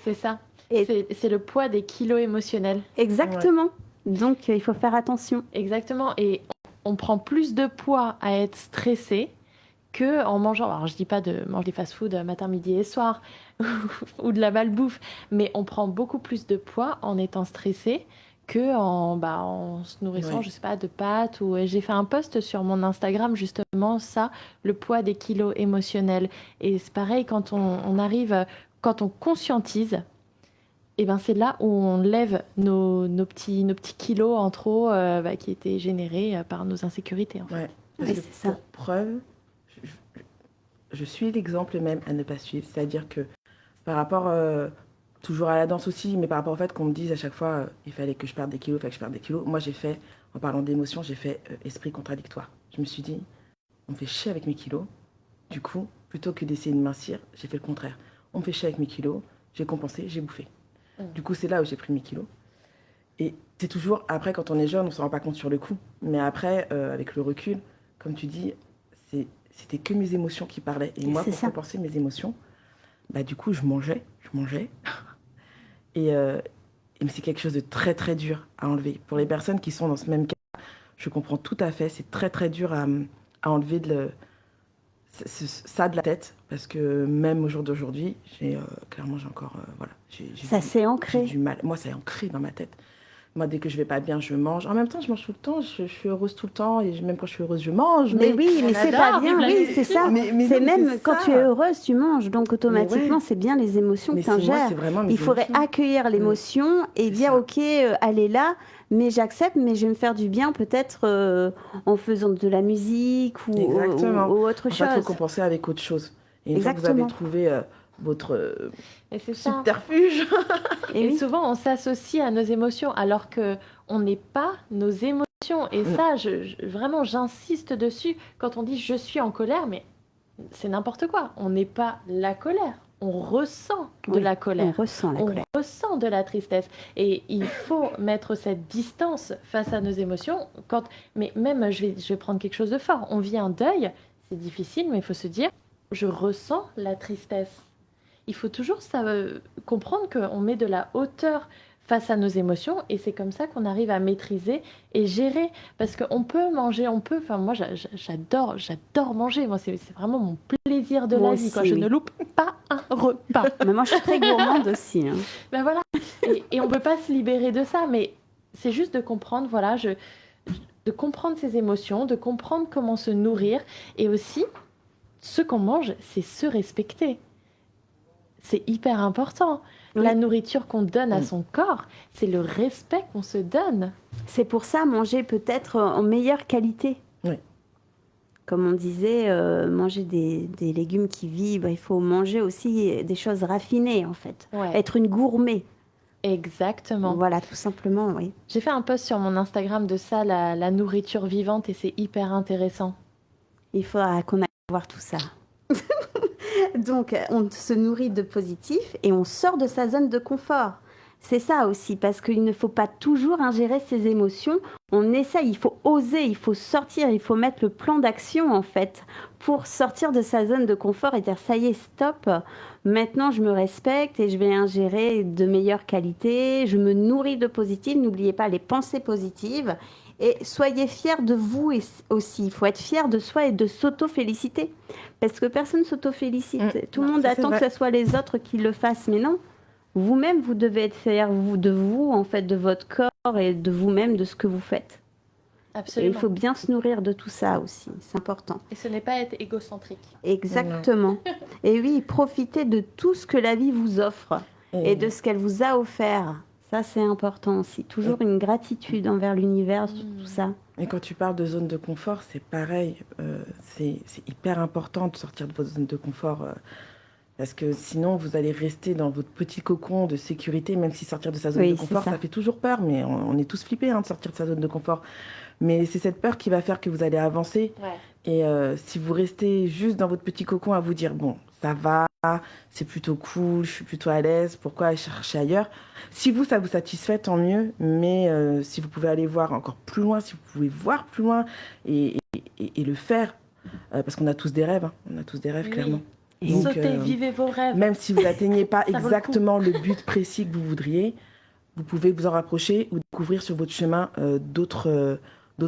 C'est ça. Et- C'est le poids des kilos émotionnels. Exactement. Donc, il faut faire attention. Exactement. Et on prend plus de poids à être stressé que en mangeant. Alors, je dis pas de manger des fast-food matin, midi et soir ou de la malbouffe, mais on prend beaucoup plus de poids en étant stressé que en se nourrissant, Ouais. je sais pas, de pâtes. Ou j'ai fait un post sur mon Instagram justement ça, le poids des kilos émotionnels. Et c'est pareil quand on arrive, quand on conscientise. Et c'est là où on lève nos petits kilos en trop qui étaient générés par nos insécurités. En fait. Ouais. Parce Oui, que c'est ça. pour preuve, je suis l'exemple même à ne pas suivre. C'est-à-dire que par rapport, toujours à la danse aussi, mais par rapport au fait qu'on me dise à chaque fois il fallait que je perde des kilos, il fallait que je perde des kilos. Moi, j'ai fait, en parlant d'émotion, j'ai fait esprit contradictoire. Je me suis dit, on me fait chier avec mes kilos. Du coup, plutôt que d'essayer de mincir, j'ai fait le contraire. On me fait chier avec mes kilos, j'ai compensé, j'ai bouffé. Du coup, c'est là où j'ai pris mes kilos. Et c'est toujours, après, quand on est jeune, on ne se rend pas compte sur le coup. Mais après, avec le recul, comme tu dis, c'était que mes émotions qui parlaient. Et moi, C'est pour ça. compenser mes émotions, du coup, je mangeais. Et mais c'est quelque chose de très, très dur à enlever. Pour les personnes qui sont dans ce même cas, je comprends tout à fait. C'est très, très dur à enlever ça de la tête. Parce que même au jour d'aujourd'hui, clairement, j'ai encore... voilà, j'ai Ça s'est j'ai ancré. du mal. Moi, c'est ancré dans ma tête. Moi, dès que je vais pas bien, je mange. En même temps, je mange tout le temps. Je suis heureuse tout le temps. Et même quand je suis heureuse, je mange. Mais oui, mais on c'est adore pas bien, vivre la oui, vie. c'est ça. Mais C'est non, même c'est quand ça. tu es heureuse, tu manges. Donc automatiquement, ouais. c'est bien les émotions Mais que c'est tu moi, ingères. c'est vraiment mes Il faudrait émotions. accueillir l'émotion et C'est dire, ça. ok, elle est là, mais j'accepte, mais je vais me faire du bien peut-être en faisant de la musique ou autre En fait, il faut chose. compenser avec autre chose. Et une fois que vous Exactement. avez trouvé votre Et c'est ça. subterfuge, Et Et oui. souvent, on s'associe à nos émotions alors que on n'est pas nos émotions. Et ça, vraiment, j'insiste dessus. Quand on dit je suis en colère, mais c'est n'importe quoi. On n'est pas la colère. On ressent de Oui, la on colère. ressent la On colère. ressent de la tristesse. Et il faut mettre cette distance face à nos émotions. Mais même, je vais prendre quelque chose de fort. On vit un deuil, c'est difficile, mais il faut se dire, je ressens la tristesse. Il faut toujours comprendre qu'on met de la hauteur face à nos émotions et c'est comme ça qu'on arrive à maîtriser et gérer. Parce qu'on peut manger, enfin moi j'adore manger. Moi c'est vraiment mon plaisir de Moi la vie. aussi, Je oui. ne loupe pas un repas. Mais moi, je suis très gourmande aussi. Hein. Ben voilà. Et on peut pas se libérer de ça, mais c'est juste de comprendre, voilà, de comprendre ses émotions, de comprendre comment se nourrir et aussi ce qu'on mange, c'est se respecter. C'est hyper important. Oui. La nourriture qu'on donne à son corps, c'est le respect qu'on se donne. C'est pour ça manger peut-être en meilleure qualité. Oui. Comme on disait, manger des légumes qui vibrent, il faut manger aussi des choses raffinées en fait. Ouais. Être une gourmet. Exactement. Voilà, tout simplement, oui. J'ai fait un post sur mon Instagram de ça, la nourriture vivante, et c'est hyper intéressant. Il faudra qu'on aille voir tout ça. Donc, on se nourrit de positif et on sort de sa zone de confort. C'est ça aussi, parce qu'il ne faut pas toujours ingérer ses émotions. On essaye, il faut oser, il faut sortir, il faut mettre le plan d'action en fait pour sortir de sa zone de confort et dire ça y est, stop. Maintenant, je me respecte et je vais ingérer de meilleure qualité. Je me nourris de positif. N'oubliez pas les pensées positives. Et soyez fiers de vous aussi. Il faut être fier de soi et de s'auto-féliciter. Parce que personne ne s'auto-félicite. Tout le monde ça, c'est attend que vrai. ce soit les autres qui le fassent. Mais non, vous-même, vous devez être fier de vous, en fait, de votre corps et de vous-même, de ce que vous faites. Et Absolument. il faut bien se nourrir de tout ça aussi. C'est important. Et ce n'est pas être égocentrique. Exactement. Et oui, profitez de tout ce que la vie vous offre et de ce qu'elle vous a offert. Ça, c'est important aussi. Toujours une gratitude envers l'univers, sur tout ça. Et quand tu parles de zone de confort, c'est pareil. C'est hyper important de sortir de votre zone de confort. Parce que sinon, vous allez rester dans votre petit cocon de sécurité, même si sortir de sa zone Oui, de confort, c'est ça. ça fait toujours peur. Mais on est tous flippés de sortir de sa zone de confort. Mais c'est cette peur qui va faire que vous allez avancer. Ouais. Et si vous restez juste dans votre petit cocon à vous dire, bon, ça va, c'est plutôt cool, je suis plutôt à l'aise, pourquoi aller chercher ailleurs? Si vous, ça vous satisfait, tant mieux. Mais si vous pouvez aller voir encore plus loin, si vous pouvez voir plus loin et le faire, parce qu'on a tous des rêves, hein. On a tous des rêves, Oui. clairement. Et Donc, Sautez, vivez vos rêves. même si vous n'atteignez pas Ça vaut le coup. exactement le but précis que vous voudriez, vous pouvez vous en rapprocher ou découvrir sur votre chemin d'autres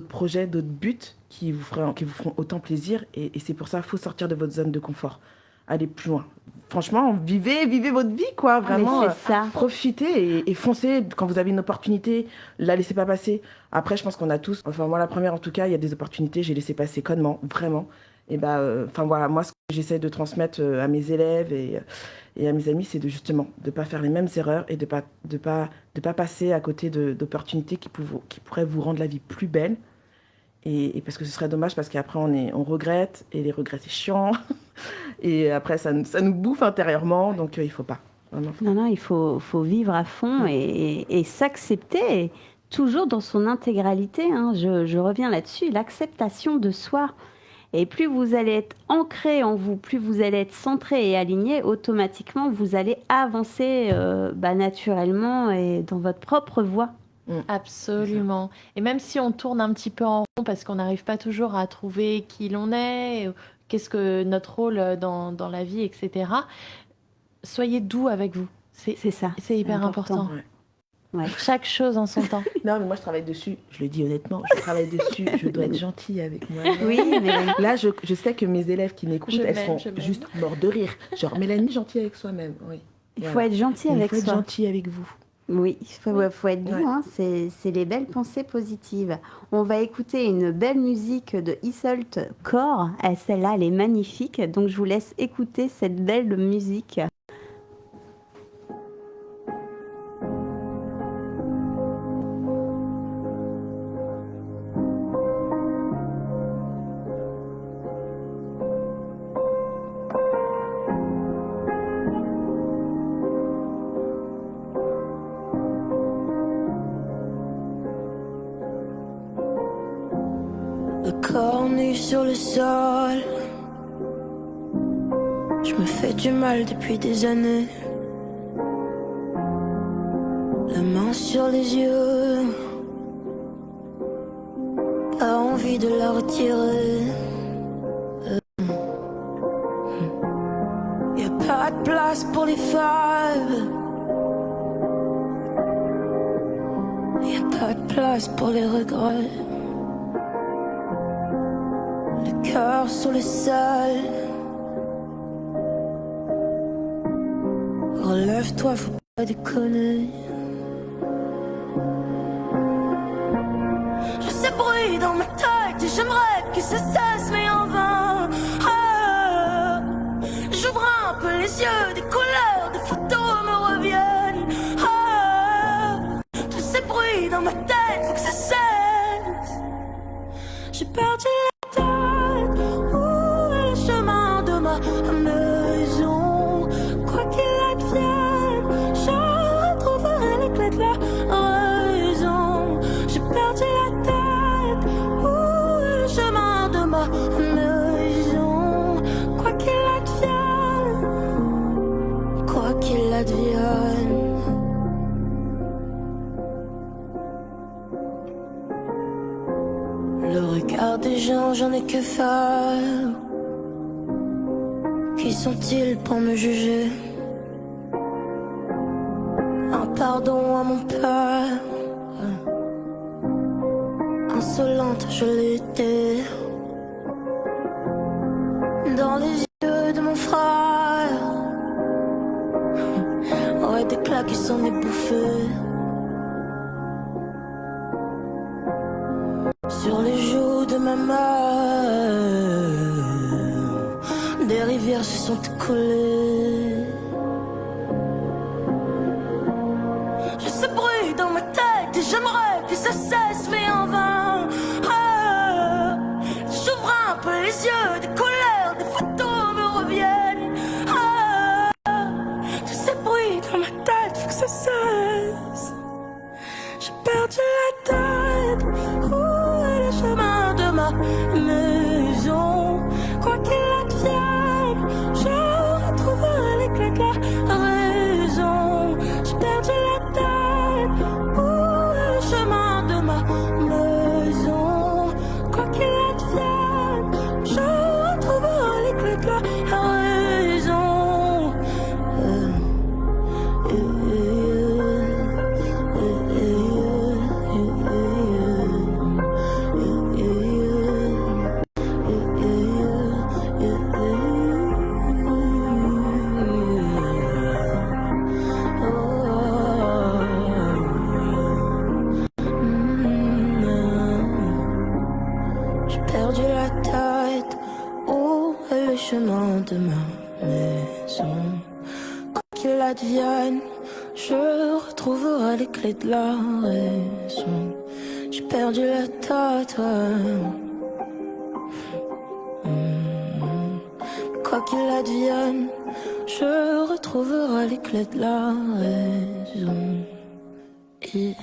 projets, d'autres buts qui vous feront autant plaisir. Et c'est pour ça qu'il faut sortir de votre zone de confort. Allez plus loin. Franchement, vivez votre vie, quoi. Vraiment, Mais c'est ça. profitez et foncez. Quand vous avez une opportunité, la laissez pas passer. Après, je pense qu'on a tous, enfin moi la première en tout cas, il y a des opportunités, j'ai laissé passer connement, vraiment. Et voilà, moi ce que j'essaie de transmettre à mes élèves et à mes amis, c'est de pas faire les mêmes erreurs et de pas passer à côté d'opportunités qui pourraient vous rendre la vie plus belle. Et parce que ce serait dommage parce qu'après on regrette et les regrets c'est chiant et après ça nous bouffe intérieurement, donc il faut pas. Vraiment. Non, il faut vivre à fond et s'accepter, toujours dans son intégralité. Hein. Je reviens là-dessus, l'acceptation de soi. Et plus vous allez être ancré en vous, plus vous allez être centré et aligné, automatiquement, vous allez avancer naturellement et dans votre propre voie. Absolument. Et même si on tourne un petit peu en rond parce qu'on n'arrive pas toujours à trouver qui l'on est, qu'est-ce que notre rôle dans la vie, etc., soyez doux avec vous. C'est ça. C'est hyper important. Ouais. Ouais. Chaque chose en son temps. Non mais moi je travaille dessus, je le dis honnêtement, je travaille dessus, je dois être gentille avec moi. Oui, mais Là je sais que mes élèves qui m'écoutent, Je elles m'aime, sont je m'aime. juste mortes de rire. Genre Mélanie gentille avec soi-même, oui. il faut Voilà. être gentil Il avec faut être soi. gentil avec vous. Oui, il faut être doux, Ouais. hein, c'est les belles pensées positives. On va écouter une belle musique de Iseult Core. Celle-là, elle est magnifique, donc je vous laisse écouter cette belle musique. sur le sol. Je me fais du mal depuis des années. La main sur les yeux, pas envie de la retirer. Y'a pas de place pour les femmes. Y'a pas de place pour les regrets. Le cœur sur le sol. Relève-toi, faut pas déconner. Je sais bruit dans ma tête et j'aimerais que ça cesse mais en vain. Ah, j'ouvre un peu les yeux, des couleurs, des photos me reviennent. Ah, tous ces bruits dans ma tête, faut que ça cesse. J'ai perdu la tête, où est le chemin de ma maison? Quoi qu'il advienne, je retrouverai les clés de la raison. J'ai perdu la tête, où est le chemin de ma maison? Quoi qu'il advienne, quoi qu'il advienne. Le regard des gens, j'en ai que faire. Qui sont-ils pour me juger? Un pardon à mon père. Insolente, je l'étais. Dans les yeux de mon frère. Ouais, des claques qui s'en est bouffé. Sur les joues de ma mère, des rivières se sont écoulées. Je sais bruit dans ma tête et j'aimerais que ça cesse mais en vain. Ah, j'ouvre un peu les yeux, des couleurs, des photos me reviennent. Ah, tous ces bruits dans ma tête, faut que ça cesse. J'ai perdu la tête, où est le chemin de ma maison? Quoi qu'il advienne, je retrouverai les clés de la raison. J'ai perdu la tête, où est le chemin de ma maison? Quoi qu'il advienne, je retrouverai les clés de la raison. J'ai perdu la tête, où est le chemin de ma maison? Quoi qu'il advienne, je retrouverai les clés de la raison. J'ai perdu la tête, ouais. Quoi qu'il advienne, je retrouverai les clés de la raison. Et...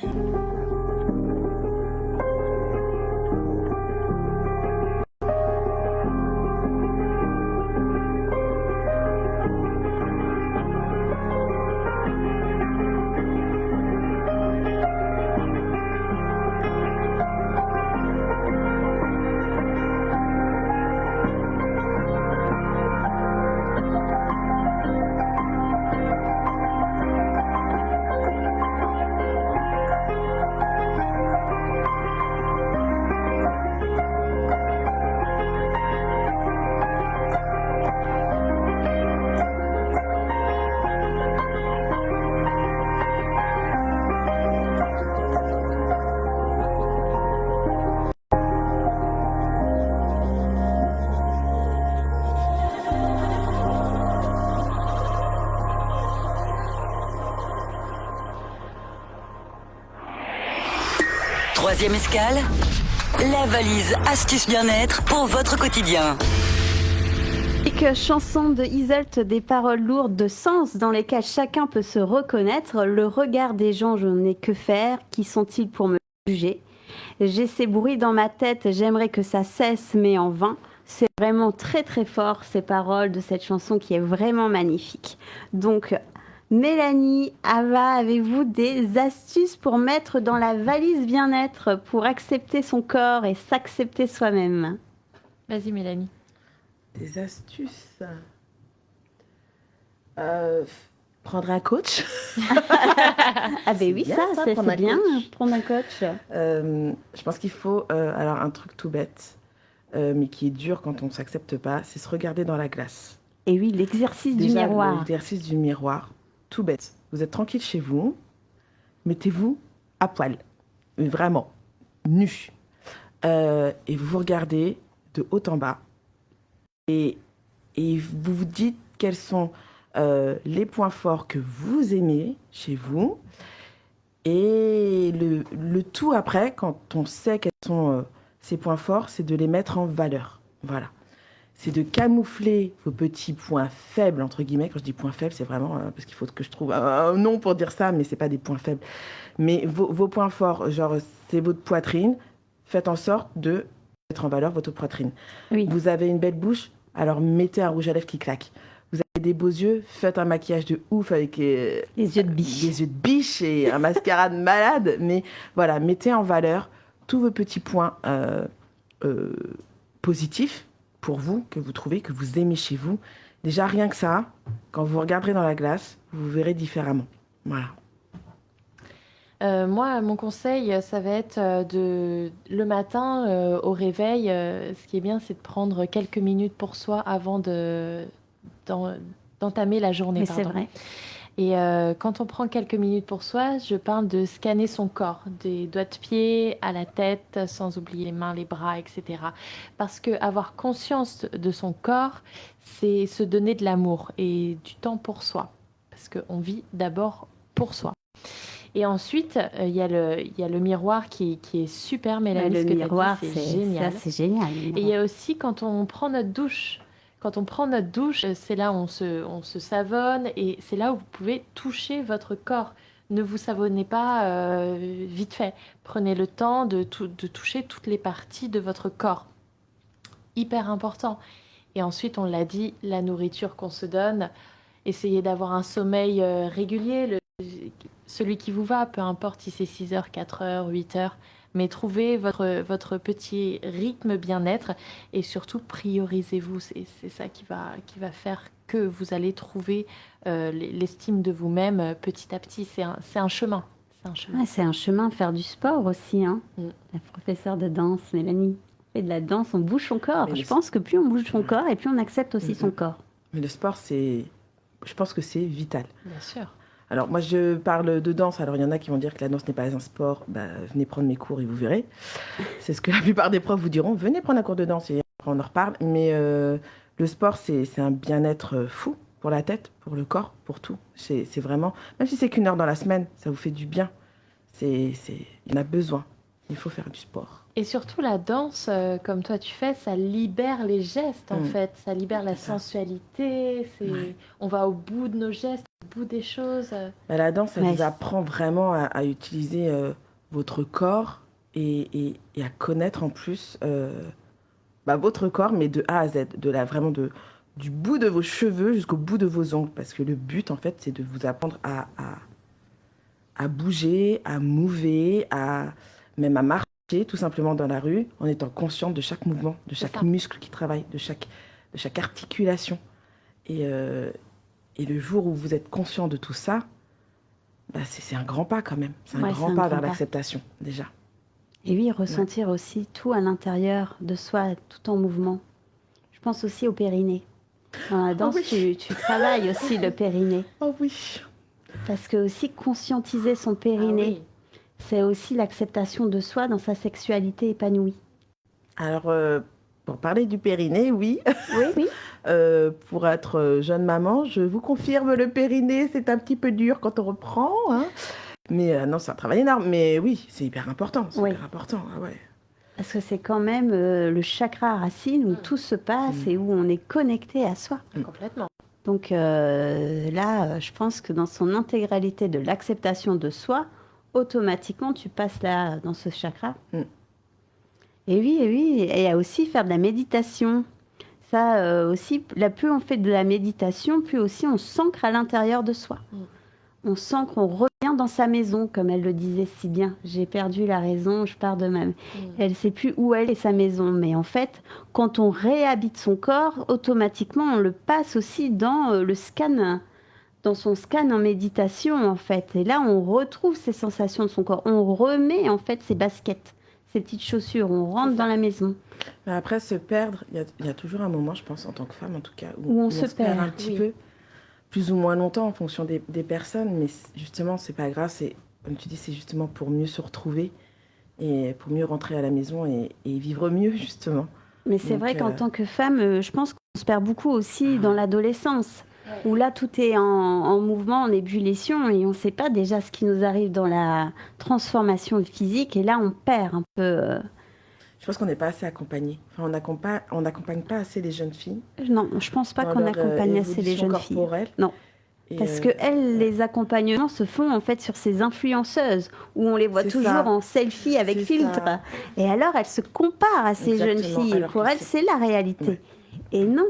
Troisième escale, la valise astuce bien-être pour votre quotidien. Chanson de Iseult, des paroles lourdes de sens dans lesquelles chacun peut se reconnaître. Le regard des gens, je n'ai que faire. Qui sont-ils pour me juger? J'ai ces bruits dans ma tête, j'aimerais que ça cesse, mais en vain. C'est vraiment très très fort ces paroles de cette chanson qui est vraiment magnifique. Donc Mélanie, Ava, avez-vous des astuces pour mettre dans la valise bien-être, pour accepter son corps et s'accepter soi-même? Vas-y, Mélanie. Des astuces. Prendre un coach. Ah ben oui, bien, ça, c'est prendre un bien, coach. prendre un coach. Je pense qu'il faut, alors un truc tout bête, mais qui est dur quand on ne s'accepte pas, c'est se regarder dans la glace. Et oui, l'exercice du Déjà, miroir. l'exercice du miroir, tout bête. Vous êtes tranquille chez vous, mettez-vous à poil, mais vraiment, nu. Et vous vous regardez de haut en bas. Et vous vous dites quels sont les points forts que vous aimez chez vous. Et le tout après, quand on sait quels sont ces points forts, c'est de les mettre en valeur. Voilà. C'est de camoufler vos petits points faibles, entre guillemets. Quand je dis points faibles, c'est vraiment parce qu'il faut que je trouve un nom pour dire ça, mais ce n'est pas des points faibles. Mais vos points forts, genre, c'est votre poitrine. Faites en sorte de mettre en valeur votre poitrine. Oui. Vous avez une belle bouche, alors mettez un rouge à lèvres qui claque. Vous avez des beaux yeux, faites un maquillage de ouf avec Les yeux de biche. des yeux de biche et un mascara de malade. Mais voilà, mettez en valeur tous vos petits points positifs pour vous, que vous trouvez, que vous aimez chez vous. Déjà, rien que ça, quand vous regarderez dans la glace, vous verrez différemment. Voilà. Moi, mon conseil, ça va être le matin, au réveil, ce qui est bien, c'est de prendre quelques minutes pour soi avant d'entamer la journée. Mais c'est vrai. Et quand on prend quelques minutes pour soi, je parle de scanner son corps, des doigts de pied à la tête, sans oublier les mains, les bras, etc. Parce que avoir conscience de son corps, c'est se donner de l'amour et du temps pour soi. Parce qu'on vit d'abord pour soi. Et ensuite, il y a le miroir qui est super, Mélanie. Le ce que t'as dit, miroir, c'est génial. Ça, c'est génial. Et il y a aussi quand on prend notre douche. Quand on prend notre douche, c'est là où on se savonne et c'est là où vous pouvez toucher votre corps. Ne vous savonnez pas vite fait. Prenez le temps de toucher toutes les parties de votre corps. Hyper important. Et ensuite, on l'a dit, la nourriture qu'on se donne. Essayez d'avoir un sommeil régulier, celui qui vous va, peu importe si c'est 6 heures, 4 heures, 8 heures. Mais trouvez votre petit rythme bien-être et surtout priorisez-vous. C'est ça qui va faire que vous allez trouver l'estime de vous-même petit à petit. C'est un chemin. C'est un chemin. Ouais, c'est un chemin, faire du sport aussi. Hein. La professeure de danse, Mélanie, fait de la danse, on bouge son corps. Mais Je pense que plus on bouge son corps et plus on accepte aussi son corps. Mais le sport, je pense que c'est vital. Bien sûr. Alors, moi, je parle de danse. Alors, il y en a qui vont dire que la danse n'est pas un sport. Bah, venez prendre mes cours et vous verrez. C'est ce que la plupart des profs vous diront. Venez prendre un cours de danse et après, on en reparle. Mais le sport, c'est un bien-être fou pour la tête, pour le corps, pour tout. C'est vraiment... Même si c'est qu'1 heure dans la semaine, ça vous fait du bien. Il y en a besoin. Il faut faire du sport. Et surtout, la danse, comme toi tu fais, ça libère les gestes, en fait. Ça libère la sensualité. On va au bout de nos gestes, au bout des choses. Bah, la danse, ça vous apprend vraiment à utiliser votre corps et à connaître en plus votre corps, mais de A à Z, vraiment du bout de vos cheveux jusqu'au bout de vos ongles. Parce que le but, en fait, c'est de vous apprendre à bouger, à mouver, même à marcher tout simplement dans la rue, en étant consciente de chaque mouvement, de chaque muscle qui travaille, de chaque articulation. Et le jour où vous êtes conscient de tout ça, bah c'est un grand pas quand même. C'est un grand pas vers l'acceptation, déjà. Et oui, ressentir aussi tout à l'intérieur de soi, tout en mouvement. Je pense aussi au périnée. Dans la danse, tu travailles aussi le périnée. Oh oui. Parce que aussi conscientiser son périnée, c'est aussi l'acceptation de soi dans sa sexualité épanouie. Alors, pour parler du périnée, oui. Oui. Pour être jeune maman, je vous confirme, le périnée, c'est un petit peu dur quand on reprend. Hein. Mais non, c'est un travail énorme. Mais oui, c'est hyper important. C'est hyper important. Ah ouais. Parce que c'est quand même le chakra racine où tout se passe et où on est connecté à soi. Complètement. Donc là, je pense que dans son intégralité de l'acceptation de soi, automatiquement, tu passes là, dans ce chakra. Et oui, et il y a aussi faire de la méditation. Ça aussi, plus on fait de la méditation, plus aussi on s'ancre à l'intérieur de soi. On sent qu'on revient dans sa maison, comme elle le disait si bien. J'ai perdu la raison, je pars de même. Elle ne sait plus où elle est sa maison. Mais en fait, quand on réhabite son corps, automatiquement, on le passe aussi dans le scan, dans son scan en méditation, en fait. Et là, on retrouve ces sensations de son corps. On remet, en fait, ses baskets, ses petites chaussures. On rentre dans la maison. Mais après, se perdre, il y a toujours un moment, je pense, en tant que femme, en tout cas, où on se perd un petit peu. Plus ou moins longtemps en fonction des personnes, mais justement, c'est pas grave, comme tu dis, c'est justement pour mieux se retrouver et pour mieux rentrer à la maison et vivre mieux, justement. Mais c'est vrai qu'en tant que femme, je pense qu'on se perd beaucoup aussi dans l'adolescence, où là, tout est en mouvement, en ébullition, et on ne sait pas déjà ce qui nous arrive dans la transformation physique, et là, on perd un peu... Je pense qu'on n'est pas assez accompagné. Enfin, on n'accompagne pas assez les jeunes filles. Non, je ne pense pas qu'on accompagne assez les jeunes corporelle. Filles. Non. Parce que les accompagnements se font en fait sur ces influenceuses où on les voit toujours en selfie avec filtre. Ça. Et alors elles se comparent à ces jeunes filles. Alors pour elles, c'est la réalité. Ouais. Et non.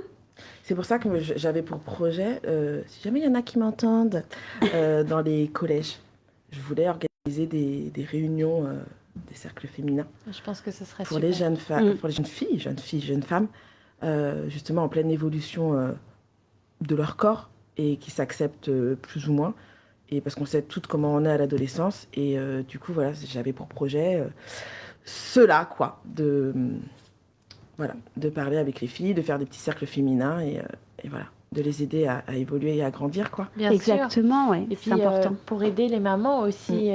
C'est pour ça que j'avais pour projet, si jamais il y en a qui m'entendent, dans les collèges, je voulais organiser des réunions. Des cercles féminins. Je pense que ce serait pour super. Les jeunes femmes, pour les jeunes filles, jeunes femmes, justement en pleine évolution de leur corps et qui s'acceptent plus ou moins. Et parce qu'on sait toutes comment on est à l'adolescence. Et du coup, voilà, j'avais pour projet de parler avec les filles, de faire des petits cercles féminins et voilà, de les aider à évoluer et à grandir, quoi. Bien Exactement, oui. Et puis, c'est important. Pour aider les mamans aussi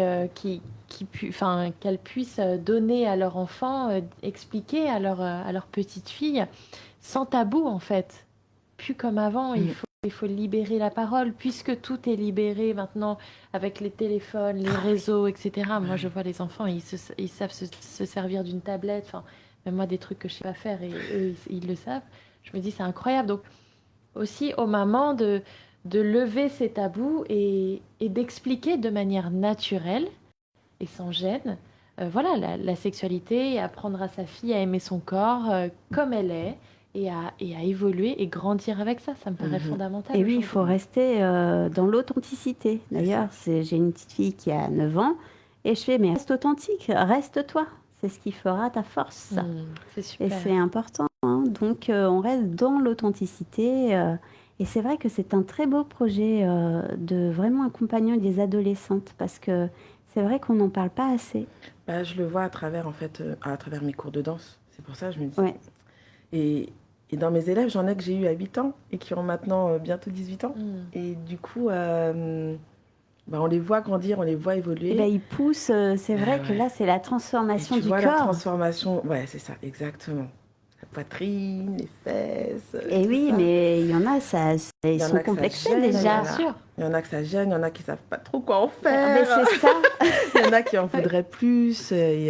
qu'elles puissent donner à leur enfant, expliquer à leur petite fille, sans tabou en fait. Plus comme avant, il faut libérer la parole, puisque tout est libéré maintenant avec les téléphones, les réseaux, etc. Moi, je vois les enfants, ils savent se servir d'une tablette, enfin, même moi, des trucs que je ne sais pas faire, et eux, ils le savent. Je me dis, c'est incroyable. Donc, aussi aux mamans de lever ces tabous et d'expliquer de manière naturelle et sans gêne, la sexualité, et apprendre à sa fille à aimer son corps comme elle est, et à évoluer et grandir avec ça. Ça me paraît fondamental. Et oui, il faut rester dans l'authenticité. D'ailleurs, j'ai une petite fille qui a 9 ans, et je fais, mais reste authentique, reste toi. C'est ce qui fera ta force. C'est super. Et c'est important. Hein. Donc, on reste dans l'authenticité. Et c'est vrai que c'est un très beau projet de vraiment accompagner des adolescentes, parce que c'est vrai qu'on n'en parle pas assez. Je le vois à travers mes cours de danse. C'est pour ça que je me dis. Ouais. Et dans mes élèves, j'en ai que j'ai eu à 8 ans et qui ont maintenant bientôt 18 ans. Et du coup, on les voit grandir, on les voit évoluer. Et ils poussent. C'est vrai que là, c'est la transformation du corps. La transformation, c'est ça, exactement. La poitrine, les fesses. Et oui, ça. Mais il y en a, ils sont complexés déjà. Bien sûr. Il y en a que ça gêne, il y en a qui ne savent pas trop quoi en faire. Mais c'est ça. Il y en a qui en voudraient plus et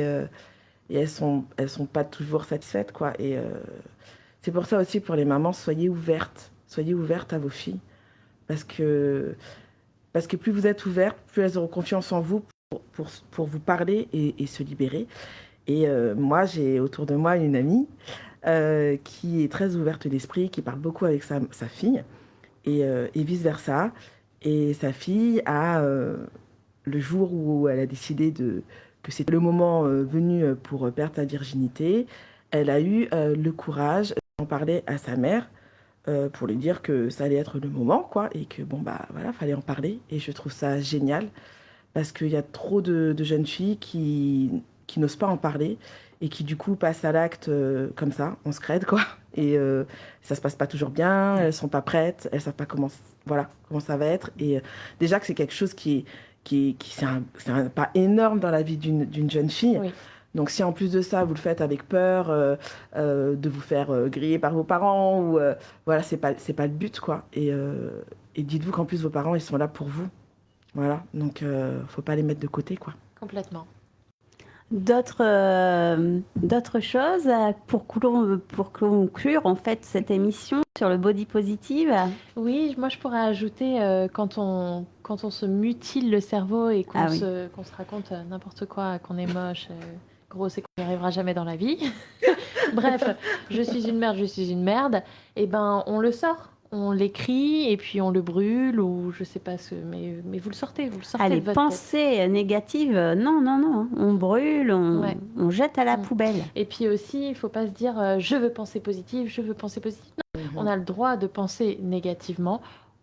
elles sont pas toujours satisfaites, quoi. Et c'est pour ça aussi, pour les mamans, soyez ouvertes à vos filles. Parce que plus vous êtes ouvertes, plus elles auront confiance en vous pour vous parler et se libérer. Et moi, j'ai autour de moi une amie qui est très ouverte d'esprit, qui parle beaucoup avec sa fille, et vice-versa. Et sa fille a, le jour où elle a décidé que c'était le moment venu pour perdre sa virginité, elle a eu le courage d'en parler à sa mère pour lui dire que ça allait être le moment, quoi, et que fallait en parler. Et je trouve ça génial parce qu'il y a trop de jeunes filles qui n'osent pas en parler et qui du coup passent à l'acte comme ça, en scred, quoi. Et ça se passe pas toujours bien, elles sont pas prêtes, elles savent pas comment ça va être. Et déjà que c'est quelque chose c'est un pas énorme dans la vie d'une jeune fille. Oui. Donc si en plus de ça, vous le faites avec peur de vous faire griller par vos parents, ou c'est pas le but, quoi. Et dites-vous qu'en plus vos parents, ils sont là pour vous. Voilà, donc faut pas les mettre de côté, quoi. Complètement. D'autres choses pour conclure en fait cette émission sur le body positive? Oui, moi je pourrais ajouter quand on se mutile le cerveau et qu'on se raconte n'importe quoi, qu'on est moche, grosse et qu'on n'y arrivera jamais dans la vie. Bref, je suis une merde, et ben on le sort. On l'écrit et puis on le brûle ou je sais pas mais vous le sortez Les de votre pensées négatives, non, on brûle, on jette à la poubelle. Et puis aussi, il faut pas se dire je veux penser positif. Non, on a le droit de penser négativement.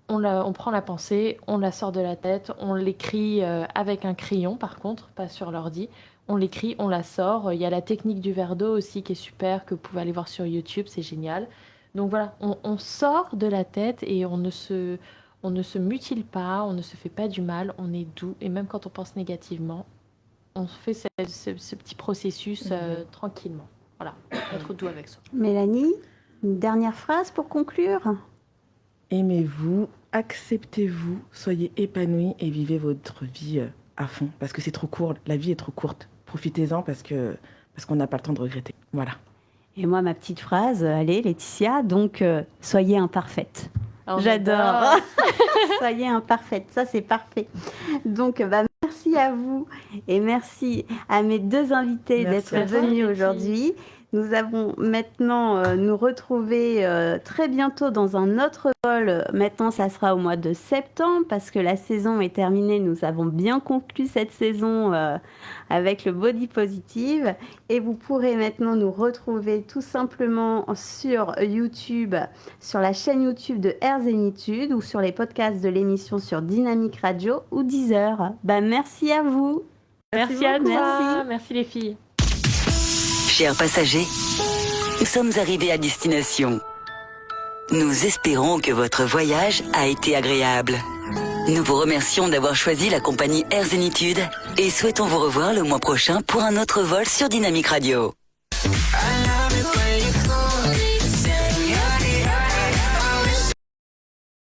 On prend la pensée, on la sort de la tête, on l'écrit avec un crayon par contre, pas sur l'ordi. On l'écrit, on la sort. Il y a la technique du verre d'eau aussi qui est super, que vous pouvez aller voir sur YouTube, c'est génial. Donc voilà, on sort de la tête et on ne se mutile pas, on ne se fait pas du mal, on est doux. Et même quand on pense négativement, on fait ce petit processus tranquillement. Voilà, être doux avec soi. Mélanie, une dernière phrase pour conclure? Aimez-vous, acceptez-vous, soyez épanouis et vivez votre vie à fond. Parce que c'est trop court, la vie est trop courte. Profitez-en parce qu'on n'a pas le temps de regretter. Voilà. Et moi, ma petite phrase, allez Laetitia, donc soyez imparfaite. J'adore. Soyez imparfaite, ça c'est parfait. Donc merci à vous et merci à mes deux invités d'être venus aujourd'hui. Nous allons maintenant nous retrouver très bientôt dans un autre vol. Maintenant, ça sera au mois de septembre parce que la saison est terminée. Nous avons bien conclu cette saison avec le Body Positive. Et vous pourrez maintenant nous retrouver tout simplement sur YouTube, sur la chaîne YouTube de Airzenitude ou sur les podcasts de l'émission sur Dynamique Radio ou Deezer. Merci à vous. Merci à toi. Merci les filles. Chers passagers, nous sommes arrivés à destination. Nous espérons que votre voyage a été agréable. Nous vous remercions d'avoir choisi la compagnie Airzenitude et souhaitons vous revoir le mois prochain pour un autre vol sur Dynamique Radio.